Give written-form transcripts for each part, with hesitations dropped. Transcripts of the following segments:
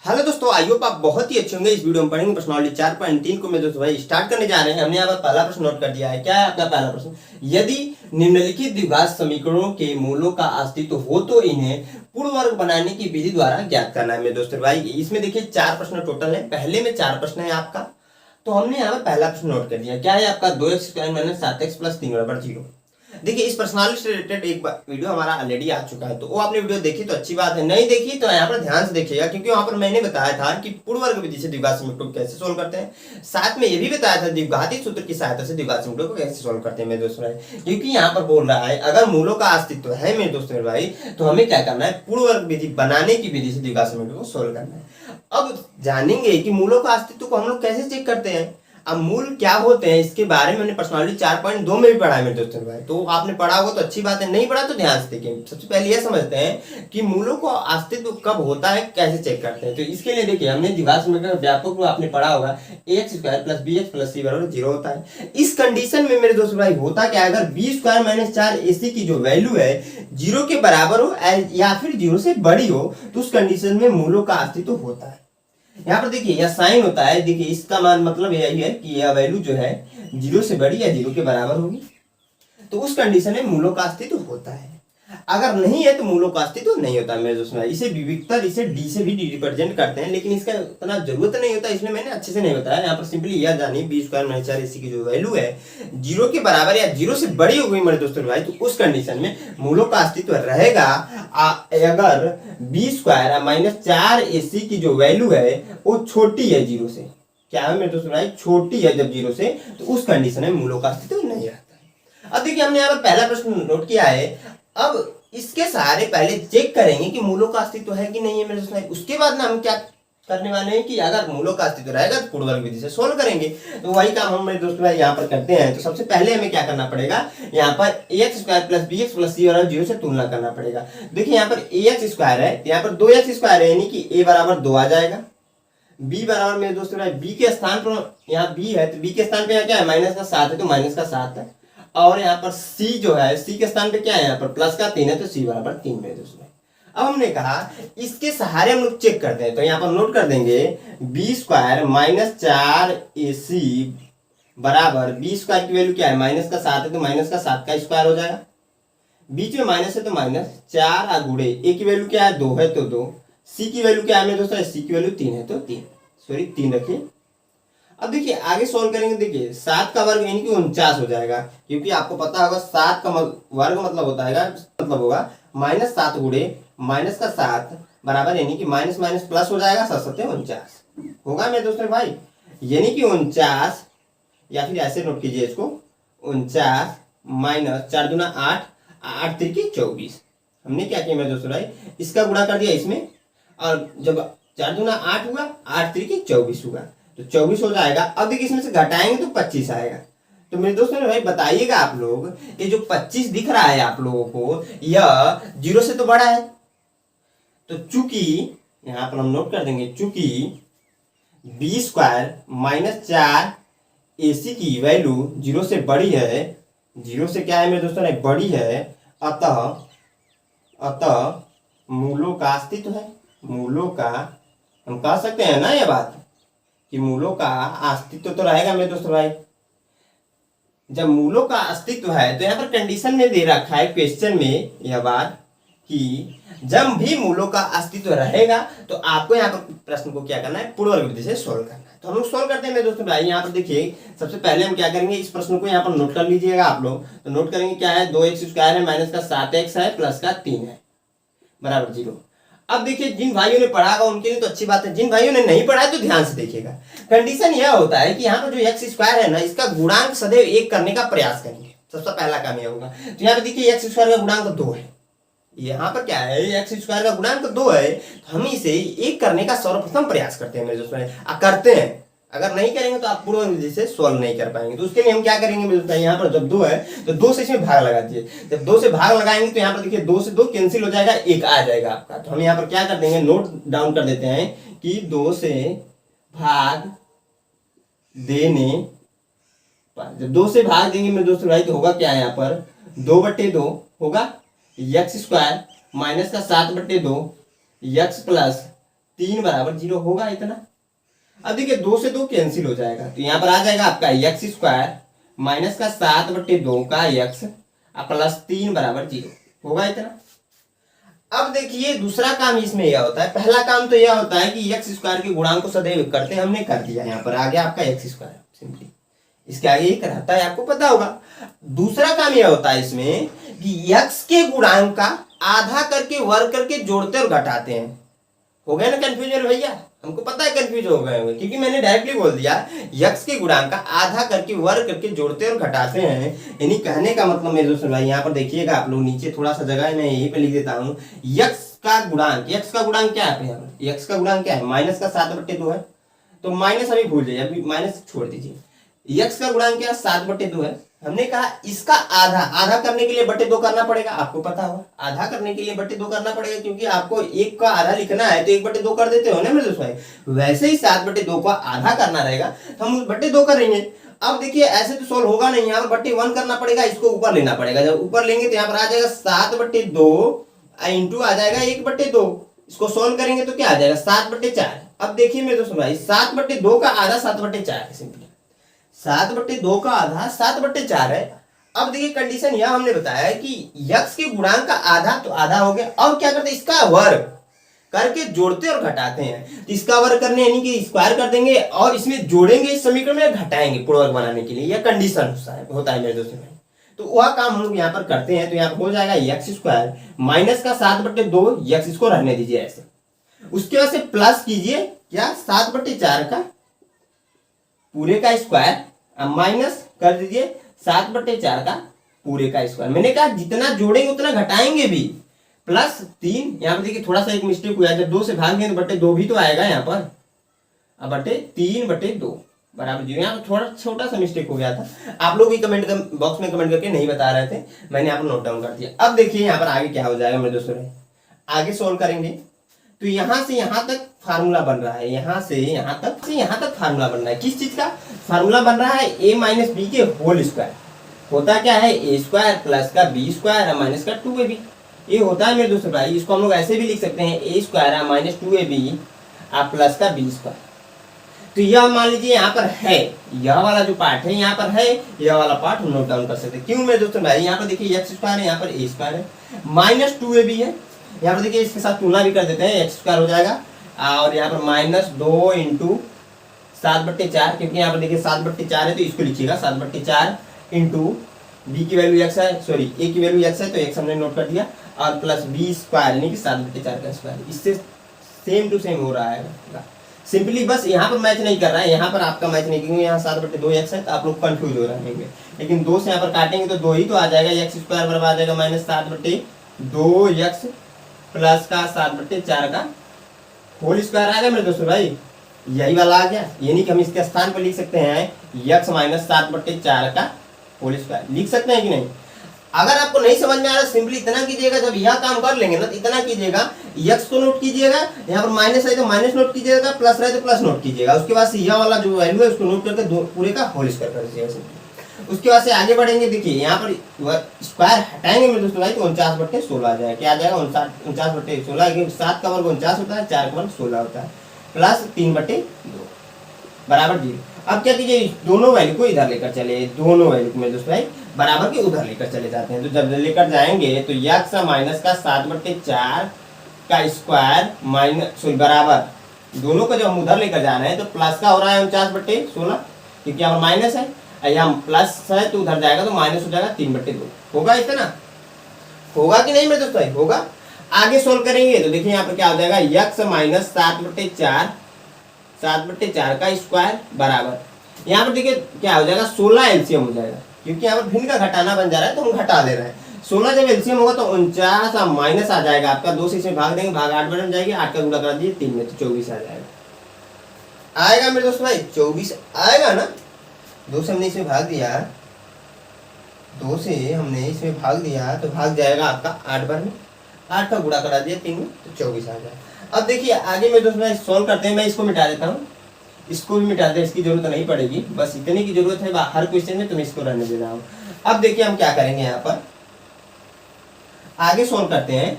Hello दोस्तों, I hope आप बहुत ही अच्छे होंगे। इस वीडियो में पढ़ेंगे प्रश्नावली 4.3 को। मैं दोस्तों भाई स्टार्ट करने जा रहे हैं। हमने यहाँ पर पहला प्रश्न नोट कर दिया है। क्या है आपका पहला प्रश्न? यदि निम्नलिखित द्विघात समीकरणों के मूलों का अस्तित्व हो तो इन्हें पूर्ण वर्ग बनाने की विधि द्वारा ज्ञात करना है। मेरे दोस्तों भाई इसमें देखिए 4 प्रश्न टोटल है। पहले में 4 प्रश्न है आपका, तो हमने यहाँ पर पहला प्रश्न नोट कर दिया। क्या है आपका 2x² - 7x + 3 = 0। देखिए इस प्रश्नावली से रिलेटेड एक वीडियो हमारा ऑलरेडी आ चुका है, तो वो आपने वीडियो देखी तो अच्छी बात है, नहीं देखी तो यहाँ पर ध्यान से देखिएगा, क्योंकि वहां पर मैंने बताया था कि पूर्ण वर्ग विधि से द्विघात समीकरण कैसे सोल्व करते हैं। साथ में ये भी बताया था द्विघाती सूत्र की सहायता से द्विघात समीकरण को कैसे सोल्व करते हैं मेरे दोस्तों भाई। क्योंकि यहाँ पर बोल रहा है अगर मूलों का अस्तित्व है मेरे दोस्तों भाई, तो हमें क्या करना है, पूर्ण वर्ग विधि बनाने की विधि से द्विघात समीकरण को सोल्व करना है। अब जानेंगे कि मूलों का अस्तित्व को हम लोग कैसे चेक करते हैं। अब मूल क्या होते हैं इसके बारे में हमने प्रश्नावली 4.2 में भी पढ़ा है मेरे दोस्तों भाई, तो आपने पढ़ा होगा तो अच्छी बात है, नहीं पढ़ा तो ध्यान से देखिए। सबसे पहले यह समझते हैं कि मूलों को अस्तित्व कब होता है, कैसे चेक करते हैं। तो इसके लिए देखिए हमने द्विघात समीकरण व्यापक रूप आपने पढ़ा होगा, ax² + bx + c = 0 होता है। इस कंडीशन में मेरे दोस्तों भाई होता क्या है, अगर b² - 4ac की जो वैल्यू है 0 के बराबर हो या फिर 0 से बड़ी हो, तो उस कंडीशन में मूलों का अस्तित्व होता है। यहाँ पर देखिए यह साइन होता है, देखिए इसका मान मतलब यही है कि यह वैल्यू जो है 0 से बड़ी या 0 के बराबर होगी, तो उस कंडीशन में मूलों का अस्तित्व होता है। अगर नहीं है तो मूलों का अस्तित्व नहीं होता मेरे दोस्तों। इसे विविक्तर, इसे डी से भी रिप्रेजेंट करते हैं, लेकिन इसका इतना जरूरत नहीं होता, इसलिए मैंने अच्छे से नहीं बताया। यहाँ पर सिंपली यह जानिए b² - 4ac की जो वैल्यू है 0 के बराबर या 0 से बड़ी हो गई मेरे दोस्तों भाई, तो उस कंडीशन में मूलों का अस्तित्व रहेगा। अगर b² - 4ac की जो वैल्यू है वो छोटी है 0 से, क्या है मेरे दोस्तों भाई, छोटी है जब 0 से, तो उस कंडीशन में मूलों का अस्तित्व नहीं रहता है। अब देखिए हमने यहाँ पर पहला प्रश्न नोट किया है। अब इसके सहारे पहले चेक करेंगे कि मूलों का अस्तित्व है कि नहीं है मेरे दोस्तों। उसके बाद ना हम क्या करने वाले हैं कि अगर मूलों का अस्तित्व रहेगा तो पूर्ण वर्ग विधि से सोल्व करेंगे। तो वही काम हम मेरे दोस्तों भाई यहाँ पर करते हैं। तो सबसे पहले हमें क्या करना पड़ेगा, यहाँ पर ax² + bx + c = 0 से तुलना करना पड़ेगा। देखिए यहाँ पर ax² है, यहाँ पर 2x² है, यानी कि a = 2 आ जाएगा। b बराबर मेरे दोस्तों भाई b के स्थान पर यहाँ b है, तो b के स्थान पे यहाँ क्या है, -7 है, तो -7 है। और यहाँ पर c जो है, c के स्थान पे क्या है, यहाँ पर +3 है, तो c = 3 मेरे दोस्तों। अब हमने कहा इसके सहारे हम लोग चेक करते हैं, तो यहाँ पर नोट कर देंगे b² - 4ac बराबर b² की वैल्यू क्या है, -7 है, तो -7 का स्क्वायर हो जाएगा। बीच में माइनस है तो -4 गुणे a की वैल्यू क्या है, 2 है, तो 2। c की वैल्यू क्या है मेरे दोस्तों, c की वैल्यू 3 है, तो 3 रखिए। अब देखिए आगे सोल्व करेंगे। देखिए 7 का वर्ग यानी कि 49 हो जाएगा, क्योंकि आपको पता होगा 7 का वर्ग मतलब होगा -7 गुणे -7 बराबर, यानी कि माइनस माइनस प्लस हो जाएगा, 7 7 49 होगा मेरे दोस्तों भाई, यानी कि 49, या फिर ऐसे नोट कीजिए इसको, 49 - 4 दूना 8, 8 त्रिकी 24। हमने क्या किया मेरे दोस्तों भाई, इसका गुणा कर दिया इसमें, और जब 4 दूना 8 हुआ, 8 त्रिकी 24 हुआ, तो 24 हो जाएगा। अब देखिए इसमें से घटाएंगे तो 25 आएगा। तो मेरे दोस्तों भाई बताइएगा आप लोग, ये जो 25 दिख रहा है आप लोगों को, यह 0 से तो बड़ा है, तो चूंकि यहां पर हम नोट कर देंगे, चूंकि b² - 4ac की वैल्यू 0 से बड़ी है, 0 से क्या है मेरे दोस्तों बड़ी है, अतः मूलों का अस्तित्व है। मूलों का हम कह सकते हैं ना यह बात कि मूलों का अस्तित्व तो रहेगा मेरे दोस्तों भाई। जब मूलों का अस्तित्व है तो यहाँ पर कंडीशन में दे रखा है क्वेश्चन में यह बात कि जब भी मूलों का अस्तित्व रहेगा तो आपको यहाँ पर प्रश्न को क्या करना है, पूर्ण वर्ग विधि से सोल्व करना है। तो हम लोग सोल्व करते हैं मेरे दोस्तों भाई। यहाँ पर देखिए सबसे पहले हम क्या करेंगे, इस प्रश्न को यहाँ पर नोट कर लीजिएगा आप लोग। तो नोट करेंगे क्या है, 2x² है, -7x है, +3 है बराबर 0। अब देखिए जिन भाइयों ने पढ़ा होगा उनके लिए तो अच्छी बात है, जिन भाइयों ने नहीं पढ़ा है तो ध्यान से देखिएगा। कंडीशन यह होता है कि यहाँ पर जो x² है ना, इसका गुणांक सदैव 1 करने का प्रयास करेंगे। सबसे पहला काम यह होगा। तो यहाँ पे देखिए x² का गुणांक 2 है, यहाँ पर क्या है, x² का गुणांक 2 है, तो हम इसे 1 करने का सर्वप्रथम प्रयास करते हैं मेरे दोस्तों, करते हैं। अगर नहीं करेंगे तो आप पूर्ण वर्ग विधि से सोल्व नहीं कर पाएंगे। तो उसके लिए हम क्या करेंगे मेरे दोस्तों, यहाँ पर जब 2 है तो 2 से इसमें भाग लगा दिए। जब 2 से भाग लगाएंगे तो यहाँ पर देखिए 2 से 2 कैंसिल हो जाएगा, 1 आ जाएगा आपका। तो हम यहाँ पर क्या कर देंगे, नोट डाउन कर देते हैं कि 2 से भाग देने पर, जब 2 से भाग देंगे मेरे दोस्तों भाई, तो होगा क्या यहाँ पर 2/2 होगा, x² - 7/2 x + 3 बराबर 0 होगा इतना। अब देखिए 2 से 2 कैंसिल हो जाएगा, तो यहाँ पर आ जाएगा आपका एक्स स्क्वायर माइनस का 7/2 का एक्स प्लस 3 बराबर 0 होगा इतना। अब देखिए दूसरा काम इसमें यह होता है, पहला काम तो यह होता है कि एक्स स्क्वायर के गुणांक को सदैव करते हैं, हमने कर दिया, यहाँ पर आ गया आपका एक्स स्क्वायर सिंपली, इसके आगे एक रहता है आपको पता होगा। दूसरा काम यह होता है इसमें कि एक्स के गुणांक का आधा करके वर्ग करके जोड़ते और घटाते हैं। हो गया ना कंफ्यूजन भैया, हमको पता है कंफ्यूज हो गए होंगे क्योंकि मैंने डायरेक्टली बोल दिया यक्स के गुणांक का आधा करके वर्ग करके जोड़ते और घटाते हैं। यानी कहने का मतलब मेरे दोस्तों भाई यहाँ पर देखिएगा आप लोग, नीचे थोड़ा सा जगह है मैं यहीं पे लिख देता हूँ। यक्स का गुणांक, यक्स का गुणांक क्या है यहाँ पर, यक्स का गुणांक क्या है, माइनस का 7/2 है, तो माइनस अभी भूल जाइए, अभी माइनस छोड़ दीजिए। यक्स का गुणांक क्या 7/2 है, हमने कहा इसका आधा, आधा करने के लिए 2 करना पड़ेगा, आपको पता होगा आधा करने के लिए 2 करना पड़ेगा, क्योंकि आपको 1 का आधा लिखना है तो 1/2 कर देते हो ना मेरे दोस्त भाई। वैसे ही 7/2 का आधा करना रहेगा तो हम 2 करेंगे। अब देखिए ऐसे तो सोल्व होगा नहीं, यहाँ पर 1 करना पड़ेगा, इसको ऊपर लेना पड़ेगा, जब ऊपर लेंगे तो यहाँ पर आ जाएगा 7/2 इंटू आ जाएगा 1/2, इसको सोल्व करेंगे तो क्या आ जाएगा 7/4। अब देखिए मेरे दोस्त भाई 7/2 का आधा 7/4 है, सिंपली 7/2 का आधा 7/4 है। अब देखिए कंडीशन यह हमने बताया कि यक्स के गुणांक का आधा तो आधा हो गया, अब क्या करते हैं इसका वर्ग करके जोड़ते और घटाते हैं। तो इसका वर्ग करने यानी कि स्क्वायर कर देंगे और इसमें जोड़ेंगे, इस समीकरण में घटाएंगे पूर्वक बनाने के लिए, यह कंडीशन होता है मेरे दोस्तों भाई। तो वह काम हम लोग यहाँ पर करते हैं, तो यहाँ पर हो जाएगा एक्स स्क्वायर माइनस का 7/2 यक्स, इसको रहने दीजिए ऐसे, उसके बाद से प्लस कीजिए क्या 7/4 का पूरे का स्क्वायर माइनस कर दीजिए 7/4 का पूरे का स्क्वायर। मैंने कहा जितना जोड़ेंगे उतना घटाएंगे भी, प्लस 3, यहाँ पर देखिए थोड़ा सा एक मिस्टेक हुआ है, जब 2 से भागेंगे तो 2 भी तो आएगा यहाँ पर, अब 3/2 बराबर 0, यहाँ पर थोड़ा छोटा सा मिस्टेक हो गया था, आप लोग भी कमेंट बॉक्स में कमेंट करके नहीं बता रहे थे, मैंने यहाँ पर नोट डाउन कर दिया। अब देखिए यहाँ पर आगे क्या हो जाएगा मेरे दोस्तों, आगे सोल्व करेंगे तो यहां से यहां तक फार्मूला बन रहा है, यहां से यहां तक फार्मूला बन रहा है, किस चीज का फार्मूला बन रहा है, a माइनस बी के होल स्क्वायर। होता क्या है a स्क्वायर प्लस का b स्क्वायर माइनस का 2ab, ये होता है मेरे दोस्तों भाई। इसको हम लोग ऐसे भी लिख सकते हैं a square minus 2ab plus का b स्क्वायर। तो यह मान लीजिए यहाँ पर है, यह वाला जो पार्ट है यहाँ पर है, यह वाला पार्ट हम नोट डाउन कर सकते हैं। क्यों मेरे दोस्तों भाई, यहाँ पर देखिए एक्स स्क्वायर है, यहाँ पर a स्क्वायर है, माइनस 2ab है, यहाँ पर देखिए इसके साथ तुलना भी कर देते हैं, एक्स स्क्वायर हो जाएगा और यहाँ पर माइनस 2 इंटू 7/4, क्योंकि यहाँ पर देखिए 7/4 है तो इसको लिखिएगा 7/4 इंटू बी की वैल्यू एक्स है, सॉरी ए की वैल्यू एक्स है तो एक्स हमने नोट कर दिया, और प्लस बी स्क्वायर यानी कि 7/4 का स्क्वायर, इससे सेम टू सेम हो रहा है सिंपली। बस यहाँ पर मैच नहीं कर रहा है, यहाँ पर आपका मैच नहीं, क्योंकि यहाँ 7/2 एक्स है तो आप लोग कंफ्यूज हो रहे हैं, लेकिन 2 से यहाँ पर काटेंगे तो 2 ही तो आ जाएगा, एक्स स्क्वायर बराबर आ जाएगा माइनस 7/2 एक्स प्लस का 7/4 का होल स्क्वायर आ गया मेरे दोस्तों भाई, यही वाला आ गया। यानी कि हम इसके स्थान पर लिख सकते हैं यक्स माइनस 7/4 का होल स्क्वायर, लिख सकते हैं कि नहीं। अगर आपको नहीं समझ में आ रहा सिंपली इतना कीजिएगा, जब यह काम कर लेंगे ना तो इतना कीजिएगा, यक्स को नोट कीजिएगा, यहाँ पर माइनस है तो माइनस नोट कीजिएगा, प्लस है तो प्लस नोट कीजिएगा, उसके बाद से यह वाला जो वैल्यू है उसको नोट करके पूरे का होल स्क्वायर कर दीजिएगा। उसके बाद से आगे बढ़ेंगे, देखिए यहाँ पर स्क्वायर हटाएंगे मेरे दोस्तों भाई तो 49/16 आ जाएगा, क्या आ जाएगा 49/16, 7 का वर्ग 49 होता है, 4 का वर्ग 16 होता है, प्लस 3/2 बराबर 0। अब क्या कीजिए दोनों वैल्यू को इधर लेकर चले, दोनों वैल्यू को मेरे दोस्त भाई बराबर के उधर लेकर चले जाते हैं, तो जब लेकर जाएंगे तो यक्स माइनस का 7/4 का स्क्वायर माइनस बराबर, दोनों को जब हम उधर लेकर जा रहे हैं तो प्लस का हो रहा है 49/16, क्योंकि यहाँ माइनस है, यहाँ प्लस है तो उधर जाएगा तो माइनस हो जाएगा 3/2, होगा इतना, होगा कि नहीं मेरे दोस्त भाई, होगा। आगे सोल्व करेंगे तो देखिए यहाँ पर क्या हो जाएगा, यक्स माइनस 7/4 का स्क्वायर बराबर, यहाँ पर देखिए क्या हो जाएगा 16 एलसीएम हो जाएगा, क्योंकि यहाँ पर भिन्न का घटाना बन जा रहा है तो हम घटा दे रहे हैं। 16 जब एलसीएम होगा तो 49 माइनस आ जाएगा आपका, 2 से इसमें भाग देंगे, भाग 8 बन जाएगी, 8 का गुणा कर दीजिए 3 में तो 24 आ जाएगा, आएगा मेरे दोस्त भाई 24 आएगा ना। 2 से हमने इसमें भाग दिया, 2 से हमने इसमें भाग दिया तो भाग जाएगा आपका 8 बार में, 8 का गुणा करा दिया 3 में तो 24 आ जाएगा। अब देखिए आगे में दोस्तों सॉल्व करते हैं, मैं इसको मिटा देता हूँ, इसको भी मिटा दे, इसकी जरूरत नहीं पड़ेगी, बस इतने की जरूरत है हर क्वेश्चन में, तो मैं इसको रहने दे रहा हूँ। अब देखिए हम क्या करेंगे, यहाँ पर आगे सॉल्व करते हैं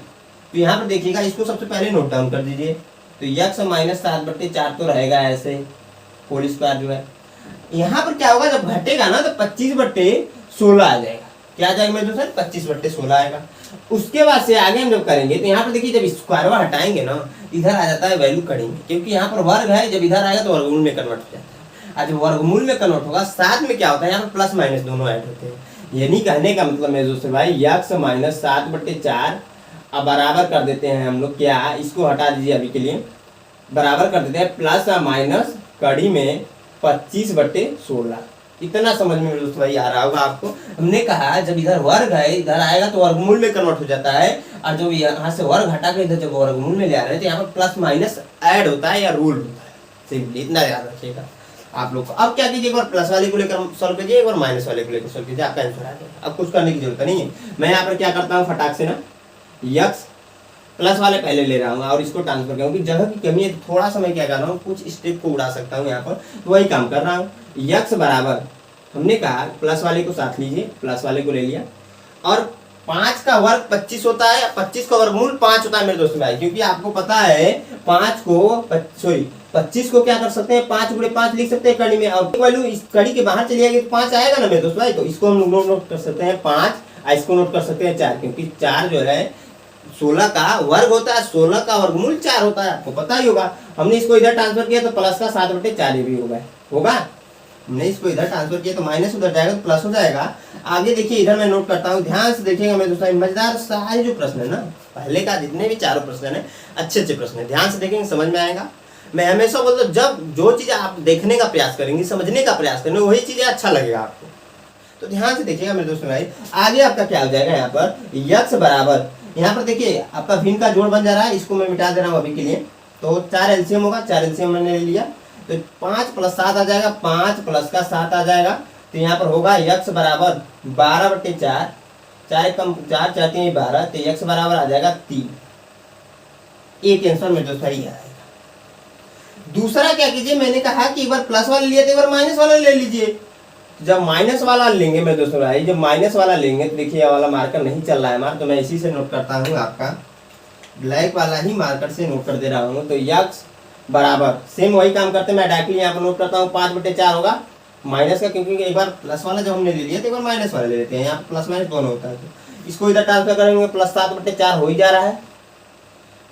तो यहाँ पर देखिएगा इसको सबसे पहले नोट डाउन कर दीजिए, तो यक्स माइनस 7/4 तो रहेगा ऐसे, होल स्क्वायर जो है। यहाँ पर क्या होगा, जब घटेगा ना तो 25/16 आ जाएगा। क्या आ जाएगा मेरे दोस्त, 25/16 आएगा। उसके बाद से आगे हम जब करेंगे तो यहाँ पर देखिए, जब स्क्वायर हटाएंगे ना, इधर आ जाता है वैल्यू करेंगे, क्योंकि यहाँ पर वर्ग है, जब इधर आएगा तो वर्गमूल में कन्वर्ट हो जाता है। आज वर्गमूल में कन्वर्ट होगा, साथ में क्या होता है, यहाँ पर प्लस माइनस दोनों ऐड होते हैं। यानी कहने का मतलब मेरे दोस्त भाई, यक्स माइनस 7/4 अब बराबर कर देते हैं हम लोग, क्या इसको हटा दीजिए अभी के लिए, बराबर कर देते हैं प्लस या माइनस कड़ी में 25/16। इतना समझ में मेरे दोस्त भाई आ रहा होगा आपको। हमने कहा जब इधर वर्ग है, इधर आएगा तो वर्गमूल में कन्वर्ट हो जाता है, और जब यहाँ से वर्ग हटा के इधर जब वर्गमूल में ले आ रहे हैं तो यहाँ पर प्लस माइनस ऐड होता है या रूल होता है। सिंपली इतना याद रखिएगा आप लोग को। अब क्या कीजिए, एक बार प्लस वाले को लेकर सॉल्व कीजिए, एक बार माइनस वाले को लेकर सॉल्व कीजिए, आपका आंसर आ जाएगा। अब कुछ करने की जरूरत नहीं है। मैं यहाँ पर क्या करता हूँ, फटाक से ना यक्स प्लस वाले पहले ले रहा हूँ और इसको ट्रांसफर करूँ, क्योंकि जगह की कमी है तो थोड़ा सा मैं क्या कर रहा हूँ, कुछ स्टेप को उड़ा सकता हूँ यहाँ पर, तो वही काम कर रहा हूँ। यक्स बराबर, हमने कहा प्लस वाले को साथ लीजिए, प्लस वाले को ले लिया, और 5 का वर्ग 25 होता है, 25 का वर्गमूल 5 होता है मेरे दोस्तों भाई, क्योंकि आपको पता है 25 को क्या कर सकते हैं, 5 × 5 लिख सकते हैं कड़ी में, और वैल्यू इस कड़ी के बाहर चली जाएगी तो 5 आएगा ना मेरे दोस्तों भाई। तो इसको हम नोट कर सकते हैं 5, इसको नोट कर सकते हैं 4, क्योंकि 4 जो है 16 का वर्ग होता है, 16 का वर्गमूल 4 होता है, आपको पता ही होगा। हमने इसको इधर ट्रांसफर किया तो प्लस का 7/4 ये भी होगा। हमने इसको इधर ट्रांसफर किया तो माइनस उधर जाएगा तो प्लस हो जाएगा। आगे देखिए, इधर मैं नोट करता हूँ, ध्यान से देखिएगा मेरे दोस्तों, मजेदार सारे जो प्रश्न है ना, पहले का जितने भी चारों प्रश्न है अच्छे प्रश्न है, ध्यान से देखेंगे समझ में आएगा। मैं हमेशा बोलता हूँ, जब जो चीज़ आप देखने का प्रयास करेंगे, समझने का प्रयास करेंगे, वही चीज़ें अच्छा लगेगा आपको। तो ध्यान से देखिएगा मेरे दोस्तों भाई, आगे आपका क्या हो जाएगा, यहाँ पर यक्स बराबर, यहाँ पर देखिए आपका भिन्न का जोड़ बन जा रहा है, इसको मैं मिटा दे रहा हूँ अभी के लिए। तो 4 एलसीएम होगा, 4 एलसीएम मैंने ले लिया, तो 5 + 7 आ जाएगा, 5 + 7 आ जाएगा। तो यहाँ पर होगा यक्स बराबर 12/4, 4 कम 4 4 3 12, तो यक्स बराबर आ जाएगा 3। एक आंसर मेरे दोस्तों ये आएगा। दूसरा क्या कीजिए, मैंने कहा कि एक बार प्लस वाला लिया तो एक बार माइनस वाला ले लीजिए। जब माइनस वाला लेंगे मेरे दोस्तों भाई, जब माइनस वाला लेंगे तो देखिए ये वाला मार्कर नहीं चल रहा है हमारा, तो मैं इसी से नोट करता हूँ, आपका ब्लैक वाला ही मार्कर से नोट कर दे रहा हूँ। तो यक्स बराबर सेम वही काम करते हैं, मैं डायरेक्टली यहाँ पर नोट करता हूँ, 5/4 होगा माइनस का, क्योंकि एक बार प्लस वाला जब हमने ले लिया तो एक बार माइनस वाला ले लेते हैं, यहाँ प्लस माइनस दोनों होता है। तो इसको इधर ट्रांसफर करेंगे, प्लस 7/4 हो ही जा रहा है।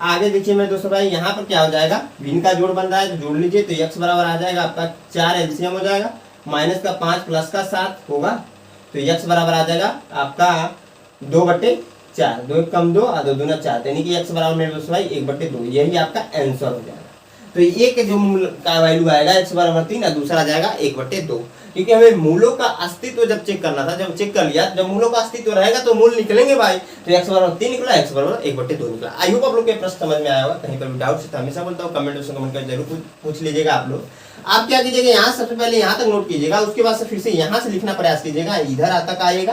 आगे देखिए मेरे दोस्तों भाई, यहाँ पर क्या हो जाएगा, भिन्न का जोड़ बन रहा है तो जोड़ लीजिए, तो यक्स बराबर आ जाएगा आपका 4 एलसीएम हो जाएगा, माइनस का 5 प्लस का 7 होगा, तो यक्स बराबर आ जाएगा आपका 2/4, 2 कम 2 और 2 दूना 4, यानी कि यक्स बराबर मेरे दोस्तों भाई 1/2, यही आपका आंसर हो जाएगा। तो एक जो मूल का वैल्यू आएगा x बराबर 3 और दूसरा आ जाएगा 1/2, क्योंकि हमें मूलों का अस्तित्व जब चेक करना था, जब चेक कर लिया, जब मूलों का अस्तित्व रहेगा तो मूल निकलेंगे भाई। तो x बराबर 3 निकला, x बराबर 1/2 निकला। आई होप आप लोग के प्रश्न समझ में आया होगा। कहीं पर भी डाउट है तो हमेशा बोलता हूँ कमेंट में कमेंट कर जरूर पूछ लीजिएगा आप लोग। आप क्या कीजिएगा, यहाँ सबसे पहले यहाँ तक नोट कीजिएगा, उसके बाद से फिर से यहाँ से लिखना प्रयास कीजिएगा, इधर तक आइएगा,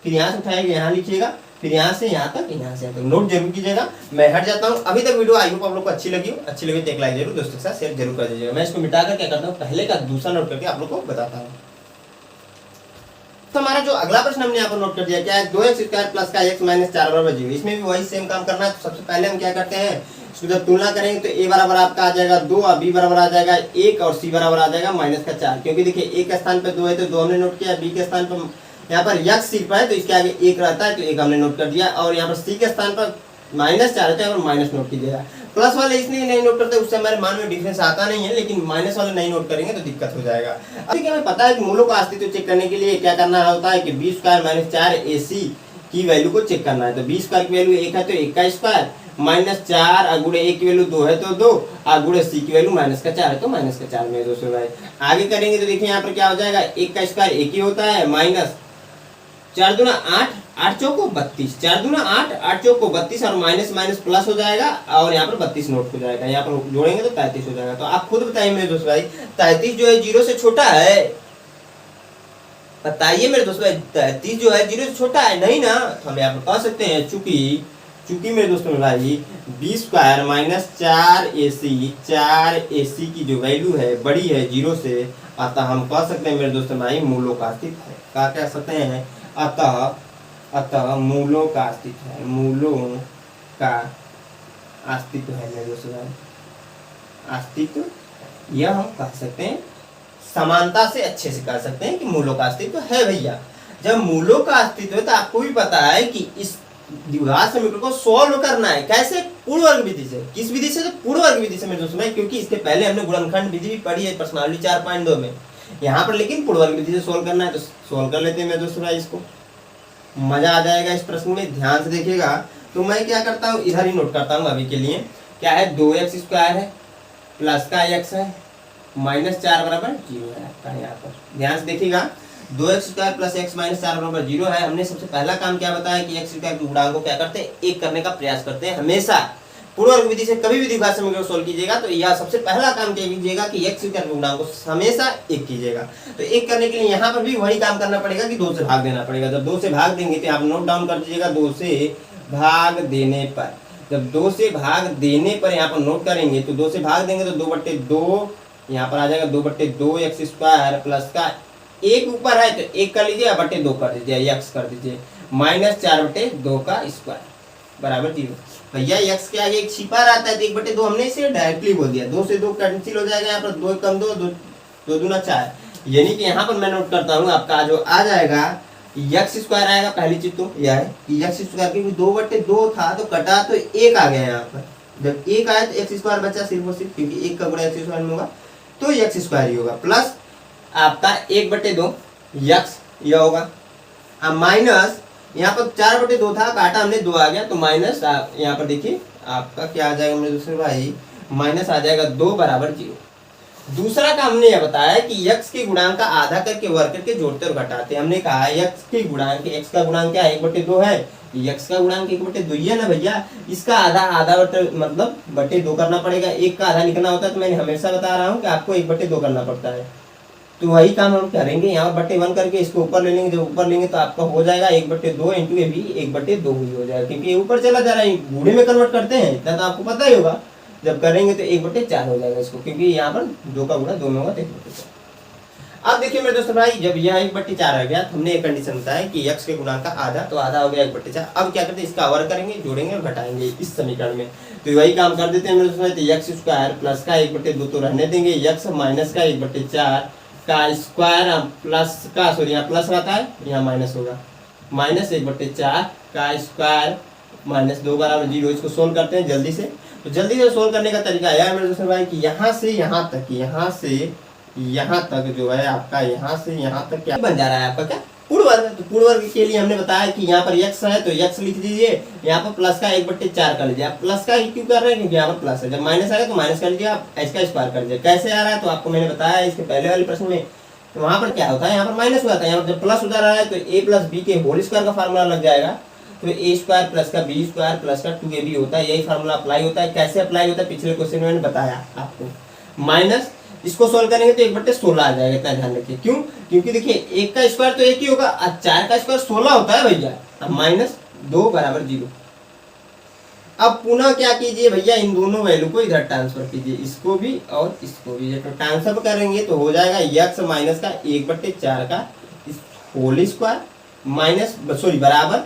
फिर यहाँ से उठाइएगा, यहाँ लिखिएगा, फिर यहाँ से यहाँ तक, यहाँ से यहाँ तक नोट जरूर कीजिएगा। मैं हट जाता हूँ। अभी तक वीडियो आई होप आप लोग को अच्छी लगी हो, अच्छी लगी तो एक लाइक जरूर, दोस्तों के साथ शेयर जरूर कर दीजिएगा। मैं इसको मिटाकर क्या करता हूँ, पहले का दूसरा नोट करके आप लोग को बताता हूँ। तो हमारा जो अगला प्रश्न हमने यहाँ पर नोट कर दिया, क्या है, 2x² प्लस का x - 4 बराबर 0। इसमें भी वही सेम काम करना है। तो सबसे पहले हम क्या करते हैं, इसको जब तुलना करेंगे तो a बराबर आपका आ जाएगा 2 और b बराबर आ जाएगा 1 और c बराबर आ जाएगा -4, क्योंकि देखिए a के स्थान पर 2 है तो 2 हमने नोट किया, b के स्थान पर यहाँ पर यक्स सिर्फ है तो इसके आगे 1 रहता है तो 1 हमने नोट कर दिया, और यहाँ पर c के स्थान पर -4 रहता है और माइनस नोट कीजिएगा। प्लस वाले इसलिए नहीं नोट करते, उससे हमारे मान में डिफरेंस आता नहीं है, लेकिन माइनस वाले नहीं नोट करेंगे तो दिक्कत हो जाएगा। अब हमें पता है कि मूलों का अस्तित्व चेक करने के लिए क्या करना होता है कि b² - 4 ac की वैल्यू को चेक करना है। तो b² की वैल्यू 1 है तो 1 का स्क्वायर, -4 और गुणे 1 की वैल्यू 2 है तो 2 और गुणे c की वैल्यू -4 है तो -4 में दोस्तों भाई। आगे करेंगे तो देखिए यहाँ पर क्या हो जाएगा, 1 का स्क्वायर 1 ही होता है, माइनस 4 दूना 8, 8 चौको 32, 4 दूना 8, 8 चौको 32 और माइनस माइनस प्लस हो जाएगा और यहाँ पर 32 नोट हो जाएगा, यहाँ पर जोड़ेंगे तो 33 हो जाएगा। तो आप खुद बताइए मेरे दोस्त भाई, 33 जो है 0 से छोटा है? बताइए मेरे दोस्त भाई, 33 जो है 0 से छोटा है? नहीं ना। तो हम यहाँ पर कह सकते हैं चूंकि मेरे दोस्तों भाई b² - 4ac की जो वैल्यू है बड़ी है 0 से, अतः हम कह सकते हैं मेरे दोस्तों भाई मूलों का अस्तित्व है। क्या कह सकते हैं? अतः मूलों का अस्तित्व है, मूलों का अस्तित्व है मेरे दोस्तों भाई। अस्तित्व, यह हम कह सकते हैं समानता से अच्छे से कह सकते हैं कि मूलों का अस्तित्व है भैया। जब मूलों का अस्तित्व है तो आपको भी पता है कि इस द्विघात समीकरण को सॉल्व करना है कैसे, पूर्ण वर्ग विधि से। किस विधि से? तो पूर्ण वर्ग विधि से मेरे दोस्तों भाई, क्योंकि इसके पहले हमने गुणनखंड विधि भी पढ़ी है प्रश्नावली 4.2 में। यहाँ पर लेकिन पूर्ण वर्ग विधि से सॉल्व करना है तो सॉल्व कर लेते हैं मेरे दोस्तों भाई। इसको मजा आ जाएगा इस प्रश्न में, ध्यान से देखिएगा। तो मैं क्या करता हूँ, इधर ही नोट करता हूँ अभी के लिए। क्या है, 2x² है प्लस का x है -4 बराबर 0 है आपका। यहाँ पर ध्यान से देखिएगा, 2x² प्लस x -4 बराबर 0 है। हमने सबसे पहला काम क्या बताया कि x² के गुणांक को क्या करते हैं, एक करने का प्रयास करते हैं हमेशा। पूर्ण वर्ग विधि से कभी भी द्विघात समीकरण सोल्व कीजिएगा तो यह सबसे पहला काम क्या कीजिएगा कि x² के गुणांक को हमेशा एक कीजिएगा। तो एक करने के लिए यहाँ पर भी वही काम करना पड़ेगा कि 2 से भाग देना पड़ेगा। जब 2 से भाग देंगे तो आप नोट डाउन कर दीजिएगा, 2 से भाग देने पर, जब 2 से भाग देने पर यहाँ पर नोट करेंगे तो 2 से भाग देंगे तो 2/2 यहाँ पर आ जाएगा, 2/2 x² प्लस का एक ऊपर है तो 1 कर लीजिए, 2 कर दीजिए, x कर दीजिए, -4/2 का स्क्वायर बराबर 0। भैया x के आगे एक छिपा रहता है तो 1/2 हमने इसे डायरेक्टली बोल दिया, 2 से 2 कैंसिल हो जाएगा, यहाँ पर 2 कम 2, 2 दूना 4, यानी कि यहाँ पर मैं नोट करता हूँ आपका जो आ जाएगा x² आएगा। पहली चीज तो यह है कि x² क्योंकि 2/2 था तो कटा तो 1 आ गया यहाँ पर। जब 1 आया तो x² बचा सिर्फ और सिर्फ, क्योंकि 1 का गुणा x² में होगा तो x² ही होगा, प्लस आपका 1/2 x यह होगा, अब माइनस यहाँ पर 4/2 था, काटा हमने 2 आ गया तो माइनस यहाँ पर देखिए आपका क्या आ जाएगा मेरे दूसरे भाई, माइनस आ जाएगा 2 बराबर 0। दूसरा काम हमने यह बताया कि x के गुणांक का आधा करके वर्ग करके जोड़ते और घटाते। हमने कहा x के गुणांक, x का गुणांक क्या है 1/2 है, x का गुणांक 1/2 ही है ना भैया, इसका आधा मतलब /2 करना पड़ेगा। 1 का आधा निकलना होता है तो मैंने हमेशा बता रहा हूँ कि आपको 1/2 करना पड़ता है। तो वही काम हम करेंगे, यहाँ 1/1 करके इसको ऊपर ले लेंगे, जब ऊपर लेंगे तो आपका हो जाएगा 1/2 इंटू ये भी 1/2 ही हो जाएगा, क्योंकि ये ऊपर चला जा रहा है, बूढ़े में कन्वर्ट करते हैं, इतना तो आपको पता ही होगा। जब करेंगे तो 1/4 हो जाएगा इसको, क्योंकि यहाँ पर 2 का गुणा 2 में होगा तो 1/4। अब देखिए मेरे दोस्तों भाई, जब यह 1/4 आ गया तो हमने एक कंडीशन बताया कि x के गुणांक का आधा, तो आधा हो गया 1/4। अब क्या करते हैं, इसका वर्ग करेंगे, जोड़ेंगे और घटाएंगे इस समीकरण में। तो वही काम कर देते हैं मेरे दोस्तों, तो x² प्लस का 1/2 तो रहने देंगे, x माइनस का 1/4 का स्क्वायर प्लस का, सॉरी यहाँ प्लस रहता है यहाँ माइनस होगा, -1/4 का स्क्वायर -2 बराबर 0। इसको सोल्व करते हैं जल्दी से। तो जल्दी से सोल्व करने का तरीका है मेरे दोस्तों भाई कि यहाँ से यहाँ तक, यहाँ से यहाँ तक जो है आपका, यहाँ से यहाँ तक क्या बन जा रहा है आपका, क्या पूर्ण वर्ग। तो पूर्ण वर्ग के लिए हमने बताया कि यहाँ पर x है तो x लिख दीजिए, यहाँ पर प्लस का 1/4 कर लीजिए। आप प्लस का ही क्यों कर रहे हैं, क्योंकि यहाँ पर प्लस है, जब माइनस आएगा तो माइनस कर लीजिए, आप h का स्क्वायर कर लीजिए। कैसे आ रहा है तो आपको मैंने बताया इसके पहले वाले प्रश्न में, तो वहाँ पर क्या होता है, यहाँ पर माइनस हुआ था, यहाँ पर जब प्लस उधर आ रहा है तो a + b के होल स्क्वायर का फार्मूला लग जाएगा, तो a² प्लस का b² प्लस का 2ab होता है, यही फार्मूला अप्लाई होता है। कैसे अप्लाई होता है पिछले क्वेश्चन में मैंने बताया आपको। माइनस इसको सोल्व करेंगे तो 1/16 आ जाएगा, इतना ध्यान रखिए। क्यों, क्योंकि देखिए 1 का स्क्वायर तो 1 ही होगा, 4 का स्क्वायर 16 होता है भैया। अब -2 बराबर 0। अब पुनः क्या कीजिए भैया, इन दोनों वैल्यू को इधर ट्रांसफर कीजिए, इसको भी और इसको भी। जब ट्रांसफर करेंगे तो हो जाएगा x माइनस का 1/4 का होल स्क्वायर माइनस, सॉरी बराबर,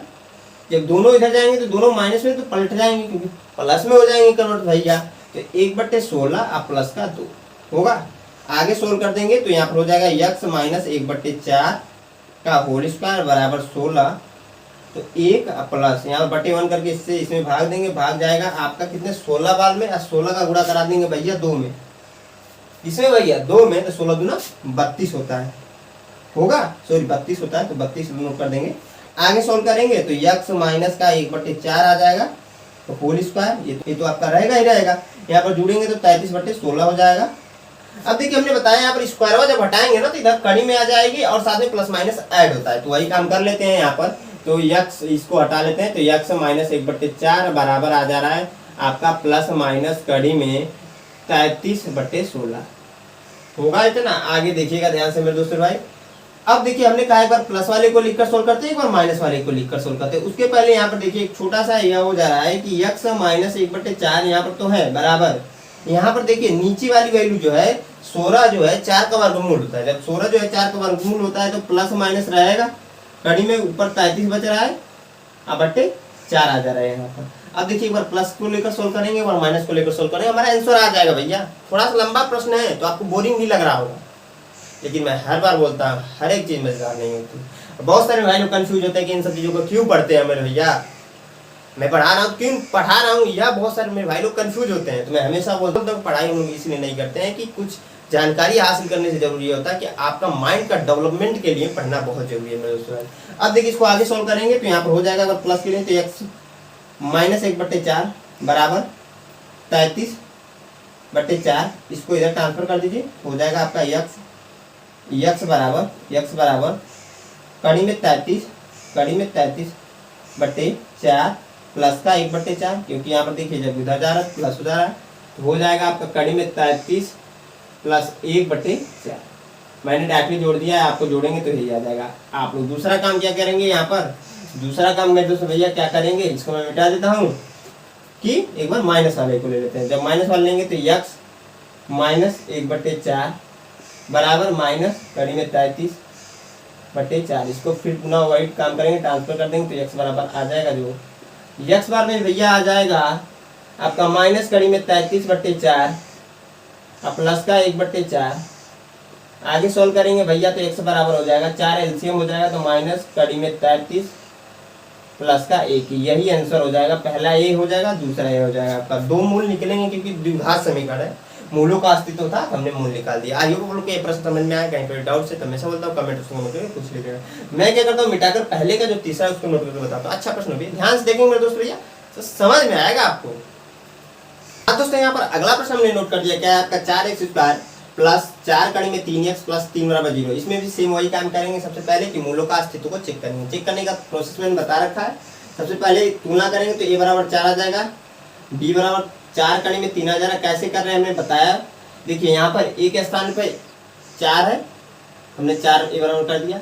जब दोनों इधर जाएंगे तो दोनों माइनस में तो पलट जाएंगे, क्योंकि प्लस में हो जाएंगे कन्वर्ट भैया। तो 1/16 और प्लस का 2 होगा। आगे सोल्व कर देंगे तो यहाँ पर हो जाएगा x माइनस 1/4 का होल स्क्वायर बराबर 16, तो 1 प्लस यहाँ पर /1 करके इससे इसमें भाग देंगे, भाग जाएगा आपका कितने 16 बार में, 16 का गुणा करा देंगे भैया 2 में, इसमें भैया 2 में, तो 16 दूना 32 होता है, होगा सॉरी 32 होता है, तो 32 नोट कर देंगे। आगे सोल्व करेंगे तो x माइनस का 1/4 आ जाएगा, तो होल स्क्वायर ये तो आपका रहेगा ही रहेगा। यहाँ पर जुड़ेंगे तो 33/16 हो जाएगा। अब देखिए हमने बताया यहाँ पर स्क्वायर जब हटाएंगे ना तो इधर कड़ी में आ जाएगी और साथ में प्लस माइनस ऐड होता है, तो वही काम कर लेते हैं यहाँ पर। तो x इसको हटा लेते हैं, तो x माइनस 1/4 बराबर आ जा रहा है आपका प्लस माइनस कड़ी में 33/16 होगा इतना। आगे देखिएगा ध्यान से मेरे दोस्तों भाई। अब देखिए हमने कहा एक बार प्लस वाले को लिखकर सोल्व करते हैं, एक बार माइनस वाले को लिखकर सोल्व करते हैं। उसके पहले यहाँ पर देखिए एक छोटा सा यह हो जा रहा है कि x माइनस 1/4 यहाँ पर तो है बराबर, यहाँ पर देखिए नीचे वाली वैल्यू जो है 16 जो है 4 का वर्गमूल होता है। जब 16 जो है 4 का वर्गमूल होता है तो प्लस माइनस रहेगा, कड़ी में ऊपर 33 बच रहा है, अब 4 आ जा रहा है यहाँ पर। अब देखिए एक बार प्लस को लेकर सोल्व करेंगे, एक बार माइनस को लेकर सोल्व करेंगे, हमारा आंसर आ जाएगा भैया। थोड़ा सा लंबा प्रश्न है तो आपको बोरिंग भी लग रहा होगा, लेकिन मैं हर बार बोलता हूँ हर एक चीज मजेदार नहीं होती। बहुत सारे भाई लोग कंफ्यूज होते हैं कि इन सब चीजों को क्यों पढ़ते हैं मेरे भैया, मैं पढ़ा रहा हूँ क्यों पढ़ा रहा हूँ, या बहुत सारे मेरे भाई लोग कंफ्यूज होते हैं। तो मैं हमेशा बोलता हूँ पढ़ाई हम लोग इसलिए नहीं करते हैं कि कुछ जानकारी हासिल करने से जरूरी होता है कि आपका माइंड का डेवलपमेंट के लिए पढ़ना बहुत जरूरी है मेरे दोस्तों। अब देखिए इसको आगे सॉल्व करेंगे तो यहाँ पर हो जाएगा, अगर प्लस के लिए तो एक्स माइनस 1/4 बराबर 33/4, इसको इधर ट्रांसफर कर दीजिए, हो जाएगा आपका यक्स बराबर कड़ी में 33/4 प्लस का 1/4, क्योंकि यहाँ पर देखिए जब उधर जा रहा है प्लस उधर है, तो हो जाएगा आपका कड़ी में 33 प्लस 1/4। मैंने डायरेक्टली जोड़ दिया है, आपको जोड़ेंगे तो यही आ जाएगा। आप लोग दूसरा काम क्या करेंगे, यहाँ पर दूसरा काम मेरे दोस्तों भैया क्या करेंगे, इसको मैं मिटा देता हूँ कि एक बार माइनस वाले को ले लेते हैं। जब माइनस वाले लेंगे तो यक्स माइनस 1/4 बराबर माइनस कड़ी में 33/4, इसको फिर पुनः वही काम करेंगे, ट्रांसफर कर देंगे तो यक्स बराबर आ जाएगा, जो यक्स बार में भैया आ जाएगा आपका माइनस कड़ी में 33/4 अब प्लस का 1/4। आगे सोल्व करेंगे भैया तो एक्स बराबर हो जाएगा 4, एलसीएम हो जाएगा तो माइनस कड़ी में 33 प्लस का 1, यही आंसर हो जाएगा। पहला ए हो जाएगा, दूसरा ए हो जाएगा। आपका दो मूल निकलेंगे क्योंकि द्विघात समीकरण है, मूलों का अस्तित्व था, हमने मूल निकाल दिया। आई होप आप लोग को ये प्रश्न समझ में आया, कहीं कोई डाउट है तो हमेशा बोलता हूँ कमेंट उसको नोट करके पूछ लीजिएगा। मैं क्या करता हूँ, मिटाकर पहले का जो तीसरा है उसको नोट करके बताता हूँ। अच्छा प्रश्न भी ध्यान से देखेंगे मेरे दोस्त भैया तो समझ में आएगा आपको। हाँ दोस्तों, यहाँ पर अगला प्रश्न हमने नोट कर दिया, क्या है आपका 4x² प्लस 4 कड़ी में 3x प्लस 3 बराबर 0। इसमें भी सेम वही काम करेंगे। सबसे पहले कि मूलों का अस्तित्व को चेक करेंगे, चेक करने का प्रोसेस मैंने बता रखा है। सबसे पहले तुलना करेंगे तो a बराबर 4 आ जाएगा, b बराबर 4 कड़ी में 3 आ जाएगा। कैसे कर रहे हैं हमने बताया, देखिए यहाँ पर a के स्थान पे 4 है, हमने 4 a बराबर कर दिया।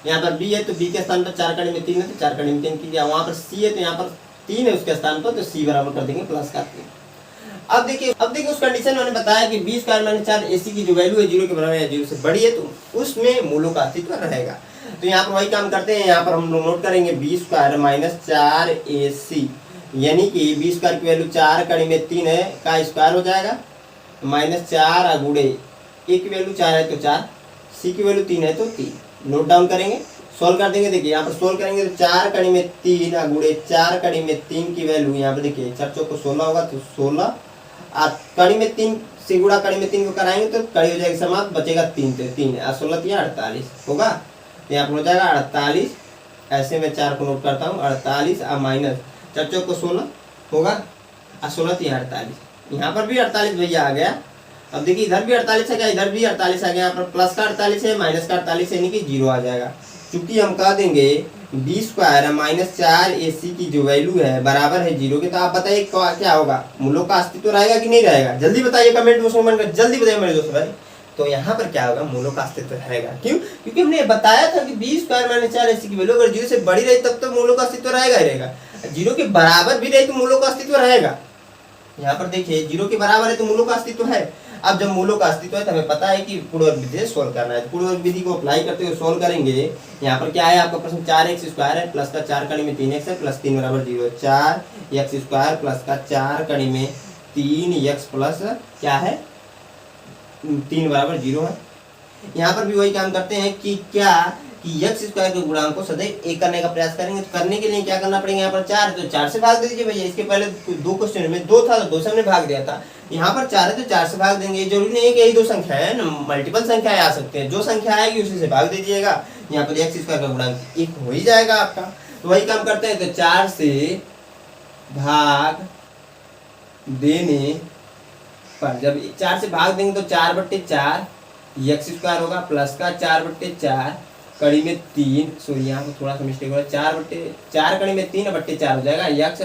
यहाँ पर b है तो b के स्थान पर 4 कड़ी में 3 है तो 4 कड़ी में 3 किया। वहाँ पर c है तो यहाँ पर 3 है उसके स्थान पर, तो c बराबर कर देंगे प्लस का 3। अब देखिए उस कंडीशन में मैंने बताया कि b² - 4 ac की जो वैल्यू है 0 के बराबर या 0 से बड़ी है तो उसमें मूलों का अस्तित्व रहेगा। तो यहाँ पर वही काम करते हैं, यहाँ पर हम लोग नोट करेंगे b² - 4 ac, यानी कि b² की वैल्यू 4 कड़ी में 3 है का स्क्वायर हो जाएगा, -4 गुणे a की वैल्यू 4 है तो 4, c की वैल्यू 3 है तो 3। नोट डाउन करेंगे, सोल्व कर देंगे। देखिए यहाँ पर सोल्व करेंगे तो 4 कड़ी में 3 गुणे 4 कड़ी में 3 की वैल्यू यहाँ पर देखिए 4 चौक को 16 होगा तो 16, कड़ी में 3 से गुणा कड़ी में 3 को कराएंगे तो कड़ी हो जाएगी समाप्त, बचेगा 3 से 3 16 या 48 होगा, तो यहाँ पर हो जाएगा 48। ऐसे में 4 को नोट करता हूँ, 48 और माइनस 4 चौक को 16 होगा, 16 या 48, यहाँ पर भी 48 भैया आ गया। अब देखिए इधर भी 48 आ गया, इधर भी 48 आ गया, यहाँ पर प्लस का 48 है, माइनस का 48 है, यानी कि 0 आ जाएगा। चूंकि हम कह देंगे b² - 4 ac की जो वैल्यू है बराबर है 0 के, तो आप बताइए क्या होगा, मूलों का अस्तित्व रहेगा कि नहीं रहेगा? जल्दी बताइए कमेंट बॉक्स में, जल्दी बताइए मेरे दोस्तों भाई। तो यहाँ पर क्या होगा, मूलों का अस्तित्व रहेगा। क्यों? क्योंकि हमने बताया था कि b² - 4 ac की वैल्यू अगर 0 से बड़ी रही तब तो मूलों का अस्तित्व रहेगा ही रहेगा, 0 के बराबर भी रही तो मूलों का अस्तित्व रहेगा। यहाँ पर देखिए 0 के बराबर है तो मूलों का अस्तित्व है। अब जब मूलों का अस्तित्व है तो हमें पता है कि पूर्ववर्ग विधि से सोल्व करना है, तो पूर्ववर्ग विधि को अप्लाई करते हुए सोल्व करेंगे। यहाँ पर क्या है आपका प्रश्न, 4x² है प्लस का 4 कड़ी में 3x है प्लस 3 बराबर 0, 4x² प्लस का 4 कड़ी में 3x प्लस क्या है 3 बराबर 0 है। यहाँ पर भी वही काम करते हैं कि क्या कि x² के गुणांक को सदैव 1 करने का प्रयास करेंगे। तो करने के लिए क्या करना पड़ेगा, यहाँ पर 4 तो 4 से भाग दे दीजिए भैया। इसके पहले 2 क्वेश्चन में 2 था तो 2 से हमने भाग दिया था, यहाँ पर 4 है तो 4 से भाग देंगे। जरूरी नहीं है कि यही 2 संख्या है, मल्टीपल संख्याएं आ सकते हैं, जो संख्या आएगी उसी से भाग दीजिएगा। यहाँ पर x² का गुणांक 1 हो ही जाएगा आपका। तो वही काम करते हैं, तो 4 से भाग देने पर जब 4 से भाग देंगे तो 4/4 x² होगा प्लस का 4/4 कड़ी में 3, सॉरी यहाँ पर थोड़ा सा मिस्टेक हो रहा है, 4 कड़ी में 3/4 हो जाएगा, x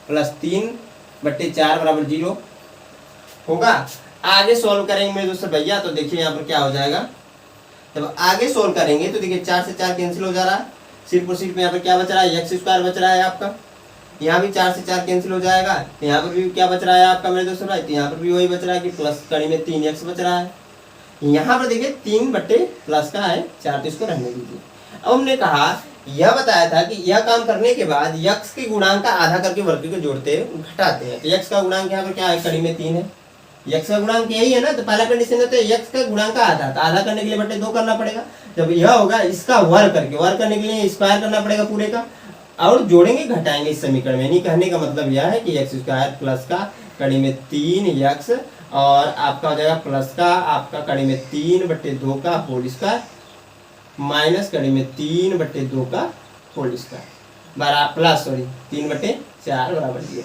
प्लस 3/4 बराबर 0 होगा। आगे सॉल्व करेंगे मेरे दोस्तों भैया, तो देखिए यहाँ पर क्या हो जाएगा। जब आगे सॉल्व करेंगे तो देखिए 4 से 4 कैंसिल हो जा रहा है, सिर्फ और सिर्फ यहाँ पर क्या बच रहा है, x² बच रहा है आपका। यहाँ भी 4 से 4 कैंसिल हो जाएगा, यहाँ पर भी क्या बच रहा है आपका मेरे दोस्तों भाई, तो यहाँ पर भी वही बच रहा है कि प्लस कड़ी में 3x बच रहा है। यहाँ पर देखिए 3 बट्टे प्लस का है 4, तो इसको रहने दीजिए। अब हमने कहा यह बताया था कि यह काम करने के बाद यक्स के गुणांक का आधा करके वर्ग को जोड़ते घटाते हैं। तो यक्स का गुणांक यहाँ पर क्या है, कड़ी में 3 है। यक्स का गुणांक यही है ना, तो पहला कंडीशन है तो यक्स का गुणांक का आधा, तो आधा करने के लिए बटे 2 करना पड़ेगा। जब यह होगा इसका वर्ग करने के लिए स्क्वायर करना पड़ेगा पूरे का, और जोड़ेंगे घटाएंगे इस समीकरण में। यानी कहने का मतलब यह है कि एक्स स्क्वायर प्लस का कड़ी में 3 यक्स और आपका हो जाएगा प्लस का आपका कड़ी में 3/2 का होल स्क्वायर माइनस कड़ी में 3/2 का होल स्क्वायर बराबर प्लस 3/4 बराबर 0।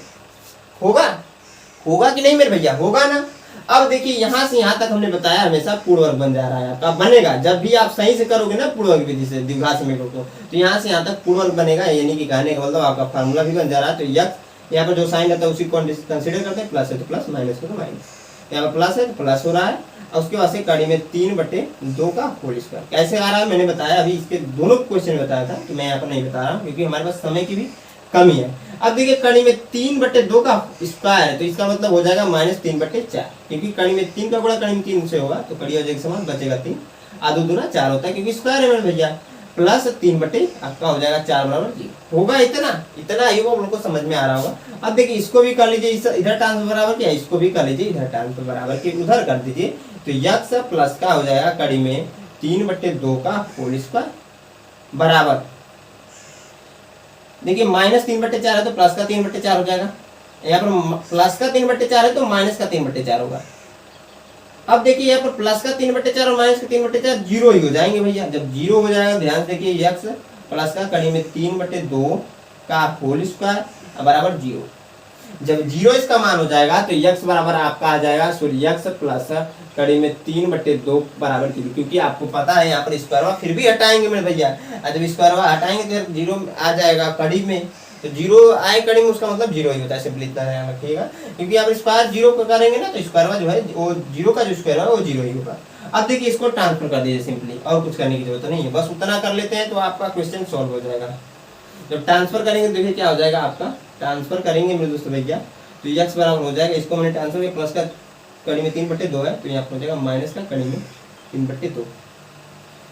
होगा कि नहीं मेरे भैया, होगा ना। अब देखिए यहाँ से यहाँ तक हमने बताया हमेशा पूर्ण वर्ग बन जा रहा है आपका, बनेगा जब भी आप सही से करोगे ना पूर्ण वर्ग विधि से द्विघात समीकरण को, तो यहाँ से यहाँ तक पूर्ण वर्ग बनेगा। यानी कि कहने का मतलब आपका फार्मूला भी बन जा रहा है। तो यक्स यहाँ पर जो साइन रहता है उसी को कंसिडर करते हैं, प्लस है तो प्लस, माइनस है तो माइनस। यहाँ पर प्लस है तो प्लस हो रहा है, और उसके बाद से कड़ी में 3/2 का होल स्क्वायर। कैसे आ रहा है मैंने बताया, अभी इसके दोनों क्वेश्चन बताया था, तो मैं यहाँ पर नहीं बता रहा हूँ क्योंकि हमारे पास समय की भी कमी है। अब देखिए कड़ी में 3/2 का स्क्वायर है, तो इसका मतलब हो जाएगा -3/4, क्योंकि कड़ी में 3 का गुणा कड़ी में 3 से होगा, तो कड़ी हो जाएगी समान, बचेगा 3, आधो दूना 4 होता है क्योंकि स्क्वायर है मेरे भैया, प्लस 3/, आपका हो जाएगा 4 बराबर 0। होगा इतना ही वो लोग को समझ में आ रहा होगा। अब देखिए इसको भी कर लीजिए इधर ट्रांसफर बराबर क्या, इसको भी कर लीजिए इधर ट्रांसफर बराबर के उधर कर दीजिए, तो यक्स प्लस का हो जाएगा कड़ी में 3/2 का होल स्क्वायर बराबर, देखिए -3/4 है तो प्लस का 3/4 हो जाएगा, यहाँ पर प्लस का 3/4 है तो माइनस का 3/4 होगा। अब देखिए यहाँ पर प्लस का 3/4 और माइनस का 3/4 जीरो ही हो जाएंगे भैया। जब जीरो हो जाएगा ध्यान से देखिए यक्स प्लस का कड़ी में 3/2 का होल स्क्वायर बराबर 0। जब 0 इसका मान हो जाएगा तो यक्स बराबर आपका आ जाएगा यक्स प्लस कड़ी में 3/2 बराबर 0, क्योंकि आपको पता है यहाँ पर स्क्वायर फिर भी हटाएंगे मेरे भैया, जब स्क्वायर हटाएंगे तो 0 आ जाएगा कड़ी में, तो 0 आए कड़ी में उसका मतलब 0 ही होता है। सिंपली इतना ध्यान रखिएगा, क्योंकि यहाँ पर स्क्वायर 0 को करेंगे ना तो स्क्वायर जो है वो 0 का जो स्क्वायर है वो 0 ही होगा। अब देखिए इसको ट्रांसफर कर दीजिए सिंपली, और कुछ करने की जरूरत नहीं है, बस उतना कर लेते हैं तो आपका क्वेश्चन सॉल्व हो जाएगा। जब ट्रांसफर करेंगे देखिए क्या हो जाएगा, आपका ट्रांसफर करेंगे मेरे दोस्तों भैया तो यक्स बराबर हो जाएगा, इसको मैंने ट्रांसफर किया, प्लस का कड़ी में 3/2 है तो यहाँ पर हो जाएगा माइनस का कड़ी में 3/2।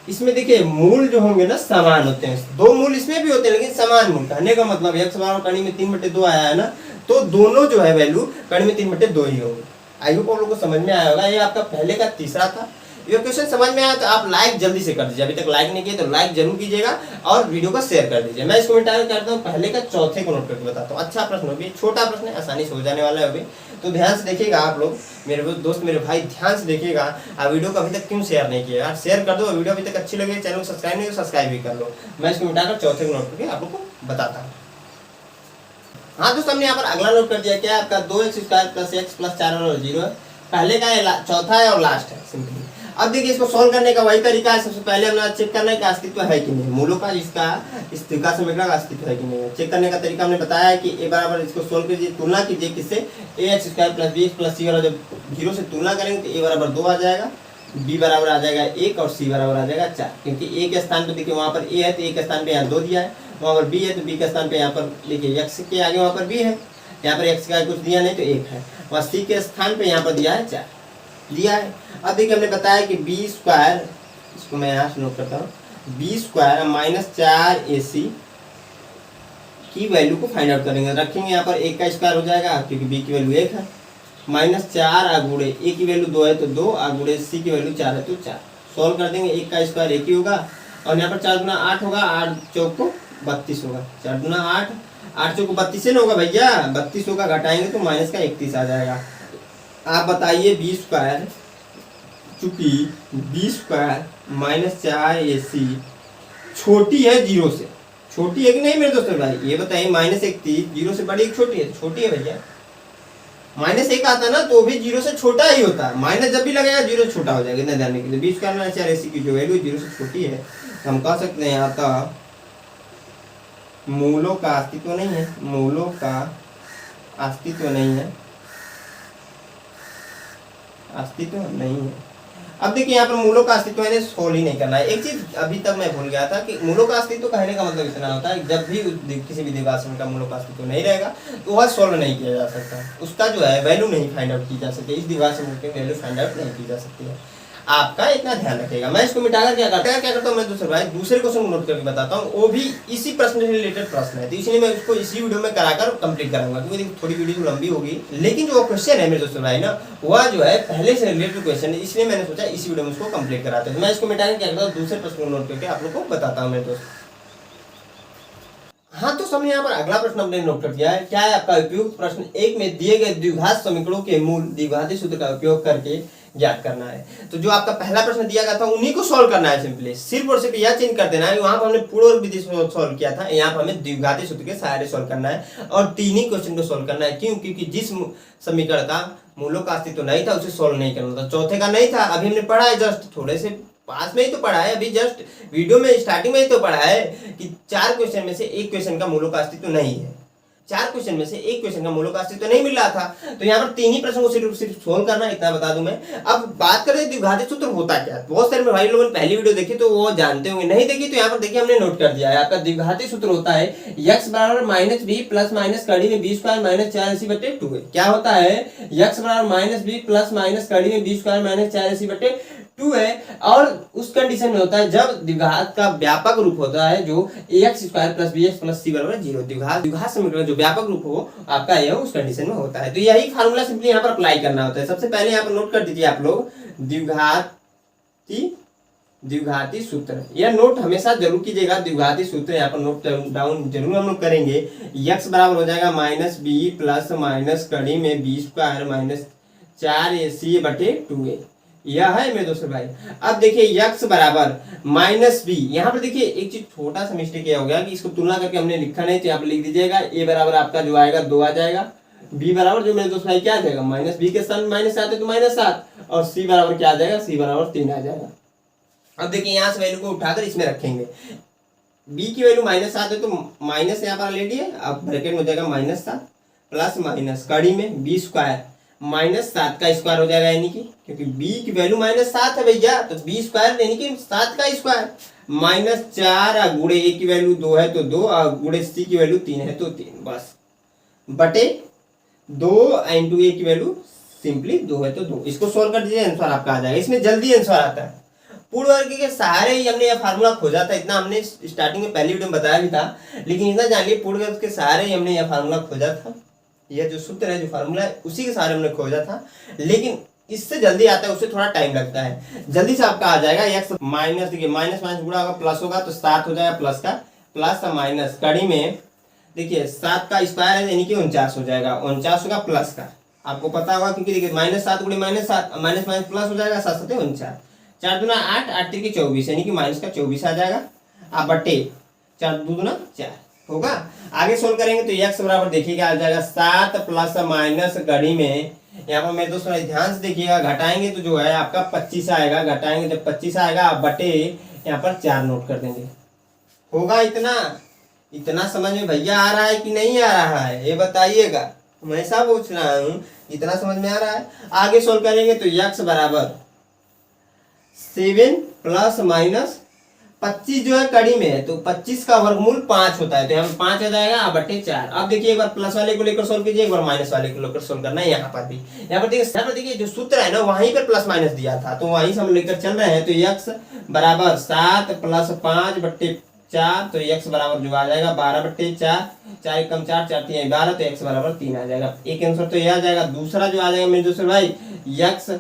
इसमें देखिए मूल जो होंगे ना समान होते हैं, दो मूल इसमें भी होते हैं लेकिन समान मूल। कहने का मतलब यक्स बराबर कड़ी में 3/2 आया है ना, तो दोनों जो है वैल्यू कड़ी में 3/2 ही होंगे। आई होप आप लोगों को समझ में आया होगा। ये आपका पहले का तीसरा था। ये क्वेश्चन समझ में आया तो आप लाइक जल्दी से कर दीजिए, अभी तक लाइक नहीं किया तो लाइक जरूर कीजिएगा और वीडियो को शेयर कर दीजिए। मैं इसको मिटा करता हूँ, पहले का चौथे को नोट करके बताता हूँ। अच्छा प्रश्न होगी, छोटा प्रश्न है, आसानी से हो जाने वाला है अभी, तो ध्यान से देखिएगा आप लोग, मेरे दोस्त मेरे भाई ध्यान से देखिएगा। आप वीडियो को अभी तक क्यों शेयर नहीं किया यार, शेयर कर दो। वीडियो अभी तक अच्छी लगे, चैनल को सब्सक्राइब नहीं तो सब्सक्राइब भी कर लो। मैं इसको मिटाकर चौथे को नोट करके आप लोग को बताता हूँ। हाँ दोस्तों हमने यहाँ पर अगला नोट कर दिया, क्या आपका 2x² + x + 4 और 0 है, पहले का है, चौथा है और लास्ट है सिंपली। अब देखिए इसको सॉल्व करने का वही तरीका है, सबसे पहले हमने चेक करना है कि अस्तित्व है कि नहीं, मूलों का इसका इस द्विघात समीकरण का अस्तित्व है कि नहीं है। चेक करने का तरीका हमने बताया है कि a बराबर, इसको सॉल्व कीजिए, तुलना कीजिए किससे, ax² + bx + c, और जब 0 से तुलना करेंगे तो a बराबर 2 आ जाएगा, b बराबर आ जाएगा 1 और c बराबर आ जाएगा 4, क्योंकि a के स्थान पर देखिए वहाँ पर a है तो a के स्थान पर यहाँ 2 दिया है, वहाँ पर b है तो b के स्थान पर यहाँ पर देखिए x के आगे वहाँ पर b है, यहाँ पर x का कुछ दिया नहीं तो 1 है, वहाँ c के स्थान पर यहाँ पर दिया है 4 दिया है। अब देखिए हमने बताया कि b², इसको मैं यहाँ से नोट करता हूँ, b² -4ac की वैल्यू को फाइंड आउट करेंगे, रखेंगे यहाँ पर 1 का स्क्वायर हो जाएगा क्योंकि b की वैल्यू 1 है, -4 गुणे a की वैल्यू 2 है तो 2 गुणे c की वैल्यू 4 है तो 4। सॉल्व कर देंगे, 1 का स्क्वायर 1 ही होगा और यहाँ पर 4 गुना 8 होगा, 8 चौक को 32 होगा, 4 गुना 8, 8 चौक को 32 से ना होगा भैया, 32 होगा, घटाएंगे तो माइनस का 31 आ जाएगा। आप बताइए b², चूंकि b² -4ac छोटी है 0 से, छोटी है कि नहीं मेरे दोस्तों भाई, ये बताइए, -31 0 से बड़ी छोटी है, छोटी है भैया। -1 आता ना तो भी 0 से छोटा ही होता है, माइनस जब भी लगेगा 0 छोटा हो जाएगा, इतना ध्यान रखिए। b² -4ac की जो वैल्यू 0 से छोटी है, हम कह सकते हैं आता मूलों का अस्तित्व नहीं है, मूलों का अस्तित्व नहीं है, अस्तित्व नहीं है। अब देखिए यहाँ पर मूलों का अस्तित्व है, सोल्व ही नहीं करना है। एक चीज अभी तक मैं भूल गया था कि मूलों का अस्तित्व कहने का मतलब इतना होता है, जब भी किसी भी द्विघात समीकरण का मूलों का अस्तित्व नहीं रहेगा तो वह सोल्व नहीं किया जा सकता, उसका जो है वैल्यू नहीं फाइंड आउट की जा सकती, इस द्विघात समीकरण की वैल्यू फाइंड आउट नहीं की जा सकती है। आपका इतना ध्यान रखेगा। मैं इसको मिटाकर क्या करता हूँ मैं दूसरे भाई दूसरे क्वेश्चन को नोट करके बताता हूँ, वो भी इसी प्रश्न से रिलेटेड प्रश्न है, तो इसलिए मैं उसको इसी वीडियो में कराकर कंप्लीट कराऊंगा, क्योंकि थोड़ी वीडियो लंबी होगी। लेकिन जो क्वेश्चन है मेरे दोस्तों भाई ना, वह जो है पहले से रिलेटेड क्वेश्चन है, इसलिए मैंने सोचा इसी वीडियो में उसको कंप्लीट कराते हैं। मैं इसको मिटाकर क्या करता हूँ, दूसरे प्रश्न को नोट करके आप लोग को बताता हूँ मेरे दोस्त। हाँ, तो हमने यहाँ पर अगला प्रश्न हमने नोट कर दिया है। क्या है आपका उपयुक्त प्रश्न एक में दिए गए द्विघात समीकरणों के मूल द्विघाती सूत्र का उपयोग करके ज्ञात करना है। तो जो आपका पहला प्रश्न दिया गया था उन्हीं को सॉल्व करना है, सिंपली सिर्फ और सिर्फ यह चेंज कर देना है। वहां पर हमने पूर्ण वर्ग विधि से सॉल्व किया था, यहाँ पर हमें द्विघाती सूत्र के सहारे सॉल्व करना है और तीन ही क्वेश्चन को सॉल्व करना है। क्यों? क्योंकि जिस समीकरण का मूलों का अस्तित्व नहीं था उसे सॉल्व नहीं करना था, चौथे का नहीं था। अभी हमने पढ़ा है, जस्ट थोड़े से पास में ही तो पढ़ा है, अभी जस्ट वीडियो में स्टार्टिंग में ही तो पढ़ा है कि 4 क्वेश्चन में से एक क्वेश्चन का मूलों का अस्तित्व नहीं है। 4 क्वेश्चन में से एक क्वेश्चन का मूलों का अस्तित्व नहीं मिल रहा था, तो यहाँ पर तीन ही प्रश्न को सिर्फ सोल्व करना है, इतना बता दूं मैं। अब बात करें द्विघाती सूत्र होता क्या है, बहुत सारे भाई लोगों ने पहली वीडियो देखी तो वो जानते होंगे, नहीं देखी तो यहाँ पर देखिए हमने नोट कर दिया है। आपका द्विघाती सूत्र होता है x बराबर माइनस बी प्लस माइनस कड़ी में बी स्क्वायर माइनस 4ac/2 है। क्या होता है? x बराबर माइनस बी प्लस माइनस कड़ी में बी स्क्वायर माइनस 4ac/2 है, और उस कंडीशन में होता है जब द्विघात का व्यापक रूप होता है जो ax square plus bx plus c बराबर 0। द्विघात समीकरण जो व्यापक रूप हो आपका यह उस कंडीशन में होता है। तो यही फार्मूला सिंपली यहाँ पर अप्लाई करना होता है। सबसे पहले यहाँ पर नोट कर दीजिए आप लोग द्विघाती सूत्र, यह नोट हमेशा जरूर कीजिएगा। द्विघाती सूत्र यहाँ पर नोट डाउन जरूर हम लोग करेंगे। x बराबर हो जाएगा माइनस बी प्लस माइनस कड़ी में बी स्क्वायर माइनस 4ac/2a, यह है मेरे दोस्तों भाई। अब देखिए x बराबर माइनस बी, यहाँ पर देखिए एक चीज छोटा सा मिस्टेक यह हो गया कि इसको तुलना करके हमने लिखा नहीं, तो यहाँ पर लिख दीजिएगा a बराबर आपका जो आएगा 2 आ जाएगा, b बराबर जो मेरे दोस्त भाई क्या आ जाएगा माइनस बी के स्थान माइनस आते तो -7, और c बराबर क्या आ जाएगा, c बराबर 3 आ जाएगा। अब देखिए यहाँ से वैल्यू को उठाकर इसमें रखेंगे, b की वैल्यू -7 है तो माइनस यहाँ पर ऑलरेडी है, अब ब्रैकेट में हो जाएगा -7 प्लस माइनस कड़ी में बी स्क्वायर -7 का स्क्वायर हो जाएगा, यानी कि क्योंकि b की वैल्यू -7 है भैया, तो b स्क्वायर यानी कि 7 का स्क्वायर -4 गुणे a की वैल्यू 2 है तो 2 और गुणे c की वैल्यू 3 है तो 3, बस बटे 2 इंटू a की वैल्यू सिंपली 2 है तो 2। इसको सोल्व कर दीजिए, आंसर आपका आ जाएगा। इसमें जल्दी आंसर आता है। पूर्ण वर्ग के सहारे ही हमने यह फार्मूला खोजा था, इतना हमने स्टार्टिंग में पहली वीडियो में बताया भी था, लेकिन इतना जान लिए पूर्ण वर्ग के सहारे ही हमने यह फार्मूला खोजा था। यह जो सूत्र है, जो फार्मूला है, उसी के सहारे हमने खोजा था, लेकिन इससे जल्दी आता है, उससे थोड़ा टाइम लगता है। जल्दी से आपका आ जाएगा x माइनस, देखिए माइनस माइनस गुणा होगा प्लस होगा तो 7 हो जाएगा, प्लस का प्लस माइनस कड़ी में देखिए 7 का स्क्वायर है यानी कि 49 हो जाएगा, 49 होगा प्लस का, आपको पता होगा क्योंकि देखिए -7 गुणे -7 माइनस माइनस प्लस हो जाएगा, 7 7 49, 4 दूना 8 8 3 24 यानी कि माइनस का 24 आ जाएगा, आप बटे 4 2 दूना 4 होगा। आगे सोल्व करेंगे तो x बराबर देखिएगा आ जाएगा 7 प्लस माइनस कड़ी में, यहाँ पर मेरे दोस्तों ध्यान से देखिएगा, घटाएंगे तो जो है आपका 25 आएगा, घटाएंगे जब 25 आएगा आप बटे यहाँ पर 4 नोट कर देंगे, होगा इतना समझ में भैया आ रहा है कि नहीं आ रहा है, ये बताइएगा। मैं ऐसा पूछ रहा हूँ, इतना समझ में आ रहा है। आगे सोल्व करेंगे तो x बराबर 7 प्लस माइनस 25 जो है कड़ी में है तो 25 का वर्गमूल 5 होता है, तो यहाँ 5 आ जाएगा बटे 4। अब देखिए एक बार प्लस वाले को लेकर सोल्व कीजिए, एक बार माइनस वाले को लेकर सोल्व करना है। यहाँ पर भी यहाँ पर देखिए जो सूत्र है ना वहीं पर प्लस माइनस दिया था, तो वहीं से हम लेकर चल रहे हैं। तो x बराबर 7 प्लस 5 बटे 4, तो x बराबर जो आ जाएगा 12 बटे 4, 4 कम 4 4 3 12, तो x बराबर 3 आ जाएगा। एक आंसर तो यह आ जाएगा। दूसरा जो आ जाएगा मेरे दोस्तों भाई, x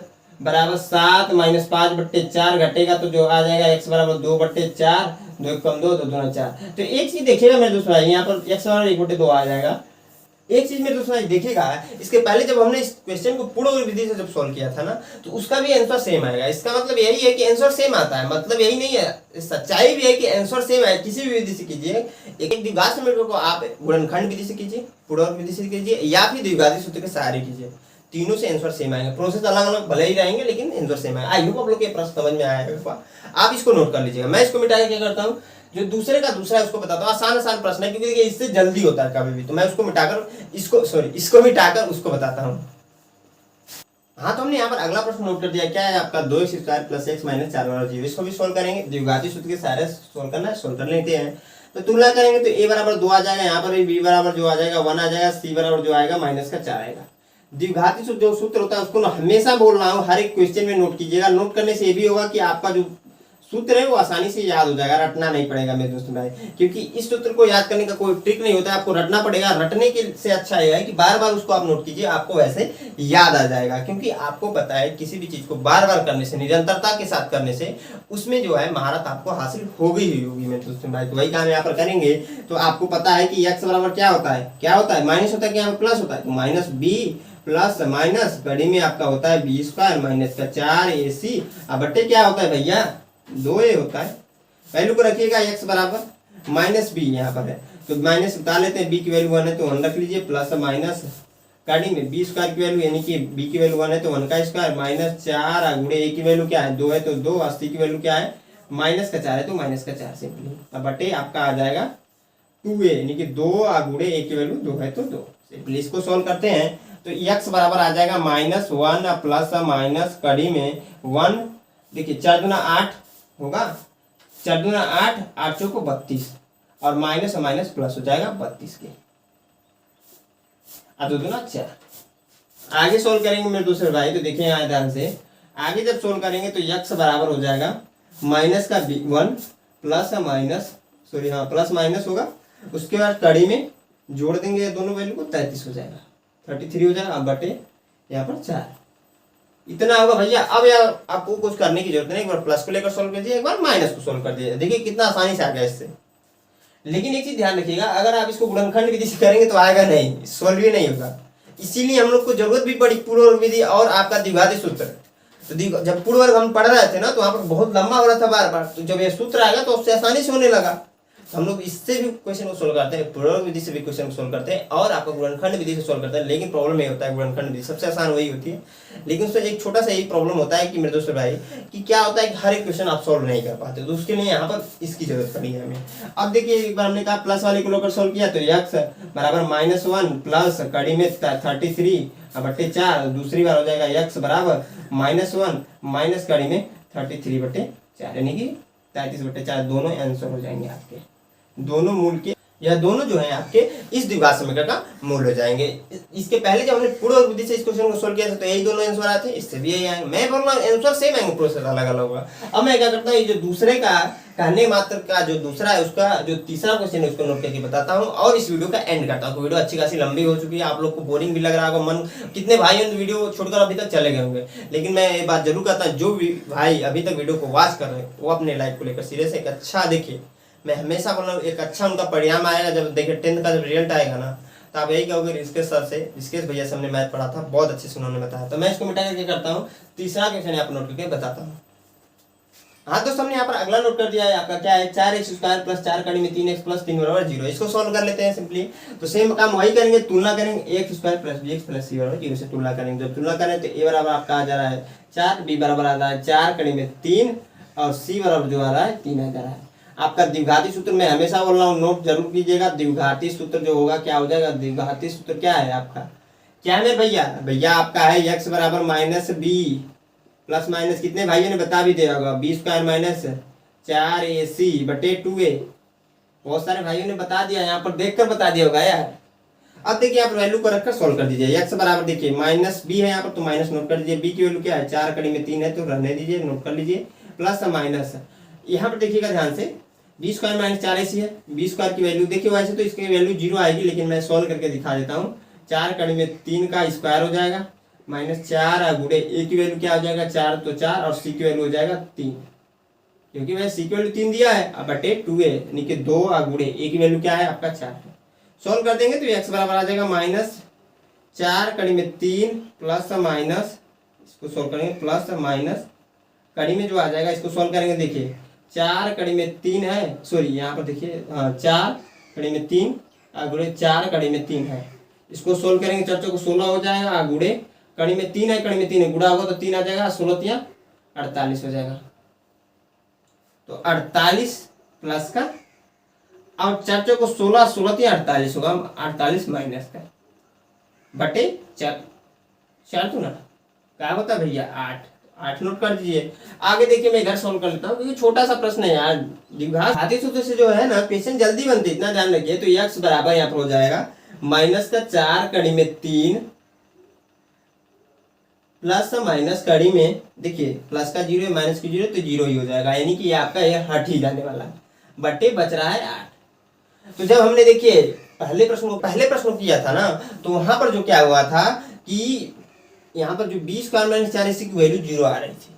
बराबर 7 माइनस 5 बट्टे 4 घटेगा तो जो आ जाएगा x बराबर 2 बट्टे 4, 2 कम 2 2 दूना 4। तो एक चीज देखिएगा मेरे दोस्तों भाई, यहाँ पर x बराबर 1 बट्टे 2 आ जाएगा। एक चीज मेरे दोस्तों भाई देखिएगा, इसके पहले जब हमने इस क्वेश्चन को पूर्ण विधि से जब सॉल्व किया था ना, तो उसका भी आंसर सेम आएगा। इसका मतलब यही है कि आंसर सेम आता है, मतलब यही नहीं है, सच्चाई भी है कि आंसर सेम है। किसी भी विधि से कीजिए, एक द्विघात समीकरण को आप गुणनखंड विधि से कीजिए, पूर्ण विधि से कीजिए, या फिर द्विघाती सूत्र के सहारे कीजिए, तीनों से आंसर सेम आएंगे। प्रोसेस अलग अलग भले ही रहेंगे लेकिन आंसर सेम आएगा। आई होप आप लोग ये प्रश्न समझ में आया होगा। आप इसको नोट कर लीजिएगा। मैं इसको मिटा के क्या करता हूँ, जो दूसरे का दूसरा है उसको बताता हूँ। आसान प्रश्न है क्योंकि इससे जल्दी होता है कभी भी, तो मैं उसको मिटाकर इसको मिटाकर उसको बताता हूँ। हाँ, तो हमने यहाँ पर अगला प्रश्न नोट कर दिया। क्या है आपका 2x square plus x minus 4 बराबर 0। इसको भी सोल्व करेंगे, द्विघाती सूत्र के सहारे सोल्व करना है, सोल्व कर लेते हैं। तो तुलना करेंगे तो a बराबर 2 आ जाएगा, यहाँ पर b बराबर जो आ जाएगा 1 आ जाएगा, c बराबर जो आएगा -4 आएगा। द्विघाती सूत्र जो सूत्र होता है उसको हमेशा बोल रहा हूँ, हर एक क्वेश्चन में नोट कीजिएगा। नोट करने से ये भी होगा कि आपका जो सूत्र है वो आसानी से याद हो जाएगा, रटना नहीं पड़ेगा मेरे दोस्तों भाई, क्योंकि इस सूत्र को याद करने का कोई ट्रिक नहीं होता है, आपको रटना पड़ेगा। रटने के से अच्छा यह है कि बार बार उसको आप नोट कीजिए, आपको वैसे याद आ जाएगा। क्योंकि आपको पता है किसी भी चीज को बार बार करने से, निरंतरता के साथ करने से उसमें जो है महारत आपको हासिल होगी ही होगी मेरे दोस्तों भाई। तो वही काम यहाँ पर करेंगे। तो आपको पता है कि x बराबर क्या होता है, क्या होता है, माइनस होता है, क्या प्लस होता है, तो माइनस बी प्लस माइनस कड़ी में आपका होता है बी स्क्वायर माइनस का 4ac अब बट्टे क्या होता है भैया 2a होता है। वैल्यू को रखिएगा x बराबर माइनस बी यहाँ पर है तो माइनस उतार लेते हैं, b की वैल्यू 1 है तो 1 रख लीजिए, प्लस माइनस कड़ी में बी स्क्वायर की वैल्यू यानी कि b की वैल्यू 1 है तो 1 का स्क्वायर माइनस 4 गुणे a की वैल्यू क्या है 2 है तो 2 80 की वैल्यू क्या है माइनस का 4 है तो माइनस का 4 सिंपली। अब बटे आपका आ जाएगा 2a यानी कि 2 गुणे a की वैल्यू 2 है तो 2 सिंपली। इसको सॉल्व करते हैं तो x बराबर आ जाएगा -1 प्लस माइनस कड़ी में 1, देखिए 4 दूना 8 होगा, 4 दूना 8, 8 चौको 32 और माइनस माइनस प्लस हो जाएगा 32 के, और 2 दूना 4। आगे सोल्व करेंगे मेरे दूसरे भाई, तो देखिए यहाँ ध्यान से आगे जब सोल्व करेंगे तो x बराबर हो जाएगा माइनस का 1 प्लस माइनस सॉरी हाँ प्लस माइनस होगा, उसके बाद कड़ी में जोड़ देंगे दोनों वैल्यू को 33 हो जाएगा, 33 हो जाएगा। अब बटे यहाँ पर 4 इतना होगा भैया। अब यार आपको कुछ करने की जरूरत नहीं, एक बार प्लस को लेकर सोल्व कर दिए, एक बार माइनस को सोल्व कर दिए, देखिए कितना आसानी से आ गया इससे। लेकिन एक चीज ध्यान रखिएगा, अगर आप इसको गुणनखंड विधि से करेंगे तो आएगा नहीं, सोल्व ही नहीं होगा। इसीलिए हम लोग को जरूरत भी पड़ी पूर्व विधि और आपका द्विघाती सूत्र। तो जब पूर्व वर्ग हम पढ़ रहे थे ना तो वहां पर बहुत लंबा हो रहा था बार बार, तो जब ये सूत्र आएगा तो उससे आसानी से होने लगा। तो हम लोग इससे भी क्वेश्चन को सोल्व करते हैं, पूर्व विधि से भी क्वेश्चन को सोल्व करते हैं और आपका गुणनखंड विधि से सोल्व करते हैं। लेकिन प्रॉब्लम ये होता है गुणनखंड विधि सबसे आसान वही होती है, लेकिन उसमें एक छोटा सा यही प्रॉब्लम होता है कि मेरे दोस्तों भाई कि क्या होता है कि हर एक क्वेश्चन आप सोल्व नहीं कर पाते, तो उसके लिए यहाँ पर इसकी जरूरत पड़ी है हमें। अब देखिए एक बार हमने कहा प्लस वाले को लेकर सोल्व किया तो x बराबर -1 प्लस कड़ी में 33 बटे 4, दूसरी बार हो जाएगा x बराबर -1 माइनस कड़ी में 33 बटे 4 यानी कि 33 बटे 4 दोनों आंसर हो जाएंगे आपके, दोनों मूल के या दोनों जो है आपके इस द्विघात समीकरण का मूल हो जाएंगे। इसके पहले जब हमने पूर्व विधि से इस क्वेश्चन को सोल्व किया था तो यही दोनों आंसर आते हैं, इससे भी यही आएंगे। मैं बोल रहा हूँ आंसर सेम आएंगे, प्रोसेस अलग अलग होगा। अब मैं क्या करता हूँ, ये जो दूसरे का कहने मात्र का जो दूसरा है उसका जो तीसरा क्वेश्चन है उसको नोट करके बताता हूँ और इस वीडियो का एंड करता हूँ। वीडियो अच्छी खासी लंबी हो चुकी है, आप लोग को बोरिंग भी लग रहा होगा, मन कितने भाई वीडियो छोड़कर अभी तक चले गए होंगे। लेकिन मैं ये बात जरूर कहता हूँ, जो भाई अभी तक वीडियो को वॉच कर रहे हैं वो अपने लाइफ को लेकर सीरियस एक अच्छा देखिए। मैं हमेशा बोल रहा हूँ एक अच्छा उनका परिणाम आएगा, जब देखिए 10th का जब रिजल्ट आएगा ना तो आप यही कहोगे ऋषिकेश सर से, ऋषिकेश भैया से हमने मैथ पढ़ा था, बहुत अच्छे से उन्होंने बताया। तो मैं इसको मिटा करके करता हूँ, तीसरा क्वेश्चन यहाँ पर नोट करके बताता हूँ। हाँ दोस्तों हमने यहाँ पर अगला नोट कर दिया है, आपका क्या है 4x² प्लस 4 कड़ी में 3x प्लस 3 बराबर 0। इसको सोल्व कर लेते हैं सिंपली। तो सेम काम वही करेंगे, तुलना करेंगे x² plus bx plus c बराबर 0 से तुलना करेंगे। जब तुलना करें तो a बराबर आपका आ जा रहा है 4, b बराबर आ रहा है 4 कड़ी में 3 और c बराबर जो आ रहा है 3 आ जा रहा है। आपका द्विघाती सूत्र मैं हमेशा बोल रहा हूँ, नोट जरूर कीजिएगा। द्विघाती सूत्र जो होगा क्या हो जाएगा, द्विघाती सूत्र क्या है आपका, क्या है भैया, भैया आपका है x बराबर -b प्लस माइनस कितने भाइयों ने बता भी दिया होगा b² माइनस 4ac बटे 2a, बहुत सारे भाइयों ने बता दिया, यहाँ पर देखकर बता दिया होगा यार। अब देखिए आप वैल्यू को रखकर सोल्व कर दीजिए। x बराबर देखिए -b है यहाँ पर तो माइनस नोट कर दीजिए, b की वैल्यू क्या है 4 कड़ी में 3 है तो रहने दीजिए, नोट कर लीजिए, प्लस माइनस यहाँ पर देखिएगा ध्यान से b² माइनस 4ac है, b² की वैल्यू देखिए वैसे तो इसकी वैल्यू 0 आएगी, लेकिन मैं सोल्व करके दिखा देता हूँ। 4 कड़ी में 3 का स्क्वायर हो जाएगा -4 गुणे a की वैल्यू क्या हो जाएगा 4 तो 4 और c की वैल्यू हो जाएगा 3, क्योंकि मैंने c की वैल्यू 3 दिया है। अब बटे 2a यानी कि 2 गुणे a की वैल्यू क्या है आपका 4 है। सोल्व कर देंगे तो x बराबर आ जाएगा -4 कड़ी में 3 प्लस माइनस, इसको सोल्व करेंगे प्लस माइनस कड़ी में जो आ जाएगा इसको सोल्व करेंगे। देखिए 4 कड़ी में 3 है, सॉरी यहाँ पर देखिए 4 कड़ी में 3 गुणे 4 कड़ी में 3 है, इसको सोल्व करेंगे 4 को 16 हो जाएगा, गुणे कड़ी में 3 है, कड़ी में 3 है, गुणा होगा तो 3 आ जाएगा, 16 तिया 48 हो जाएगा। तो 48 प्लस का और 4 को 16, 16 तिया 48 होगा, 48 माइनस का बटे 4 तो ना क्या होता भैया 8 नोट कर दीजिए। आगे देखिए मैं इधर सोल्व कर लेता हूँ क्योंकि छोटा सा प्रश्न है यार। द्विघाती सूत्र से जो है ना क्वेश्चन जल्दी बनते, इतना ध्यान रखिए। तो x बराबर यहाँ पर हो जाएगा -4 कड़ी में 3 प्लस माइनस कड़ी में देखिए प्लस का 0 माइनस की 0 तो 0 ही हो जाएगा, यानी कि ये आपका ये हट ही जाने वाला है, बटे बच रहा है 8। तो जब हमने देखिए पहले प्रश्न को किया था ना, तो वहां पर जो क्या हुआ था कि यहाँ पर जो 20 स्क्वायर माइनस 4ac की वैल्यू 0 आ रही थी,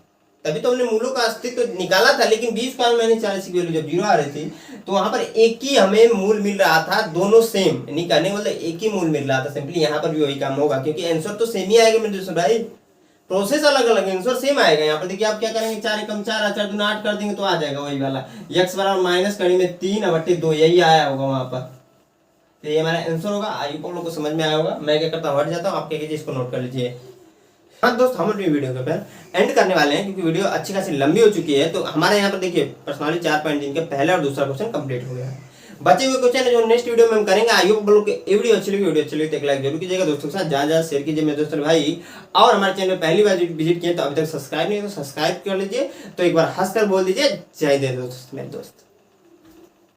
तभी तो हमने मूलों का अस्तित्व तो निकाला था, लेकिन 20 स्क्वायर माइनस 4ac की वैल्यू जब 0 आ रही थी तो वहां पर एक ही हमें मूल मिल रहा था, दोनों सेम, यानी कहने मतलब एक ही मूल मिल रहा था। सिंपली यहाँ पर भी वही काम होगा, क्योंकि आंसर तो सेम ही आएगा मेरे दोस्तों भाई, प्रोसेस अलग अलग है, आंसर सेम आएगा। यहाँ पर देखिए आप क्या करेंगे, 4 एकम 4 4 दूना 8 कर देंगे तो आ जाएगा वही वाला, x बराबर माइनस कड़ी में 3 बटे 2, यही आया होगा वहां पर। तो ये हमारा आंसर होगा। आई होप आप लोग को समझ में आया होगा। मैं क्या करता हूँ, हट जाता हूँ, आप क्या कीजिए इसको नोट कर लीजिए। हाँ दोस्त, हम अपनी वीडियो के ऊपर एंड करने वाले हैं, क्योंकि वीडियो अच्छी खासी लंबी हो चुकी है। तो हमारे यहाँ पर देखिए पर्सनली 4.3 के पहला और दूसरा क्वेश्चन कंप्लीट हो गया है। बचे हुए क्वेश्चन है जो नेक्स्ट वीडियो में हम करेंगे। आई होप आप लोग ये वीडियो अच्छी लगी तो एक लाइक जरूर कीजिएगा, दोस्तों के साथ ज्यादा शेयर कीजिए मेरे दोस्तों भाई। और हमारे चैनल में पहली बार विजिट किए तो अभी तक सब्सक्राइब नहीं तो सब्सक्राइब कर लीजिए। तो एक बार हंसकर बोल दीजिए जय हिंद दोस्त, मेरे दोस्त।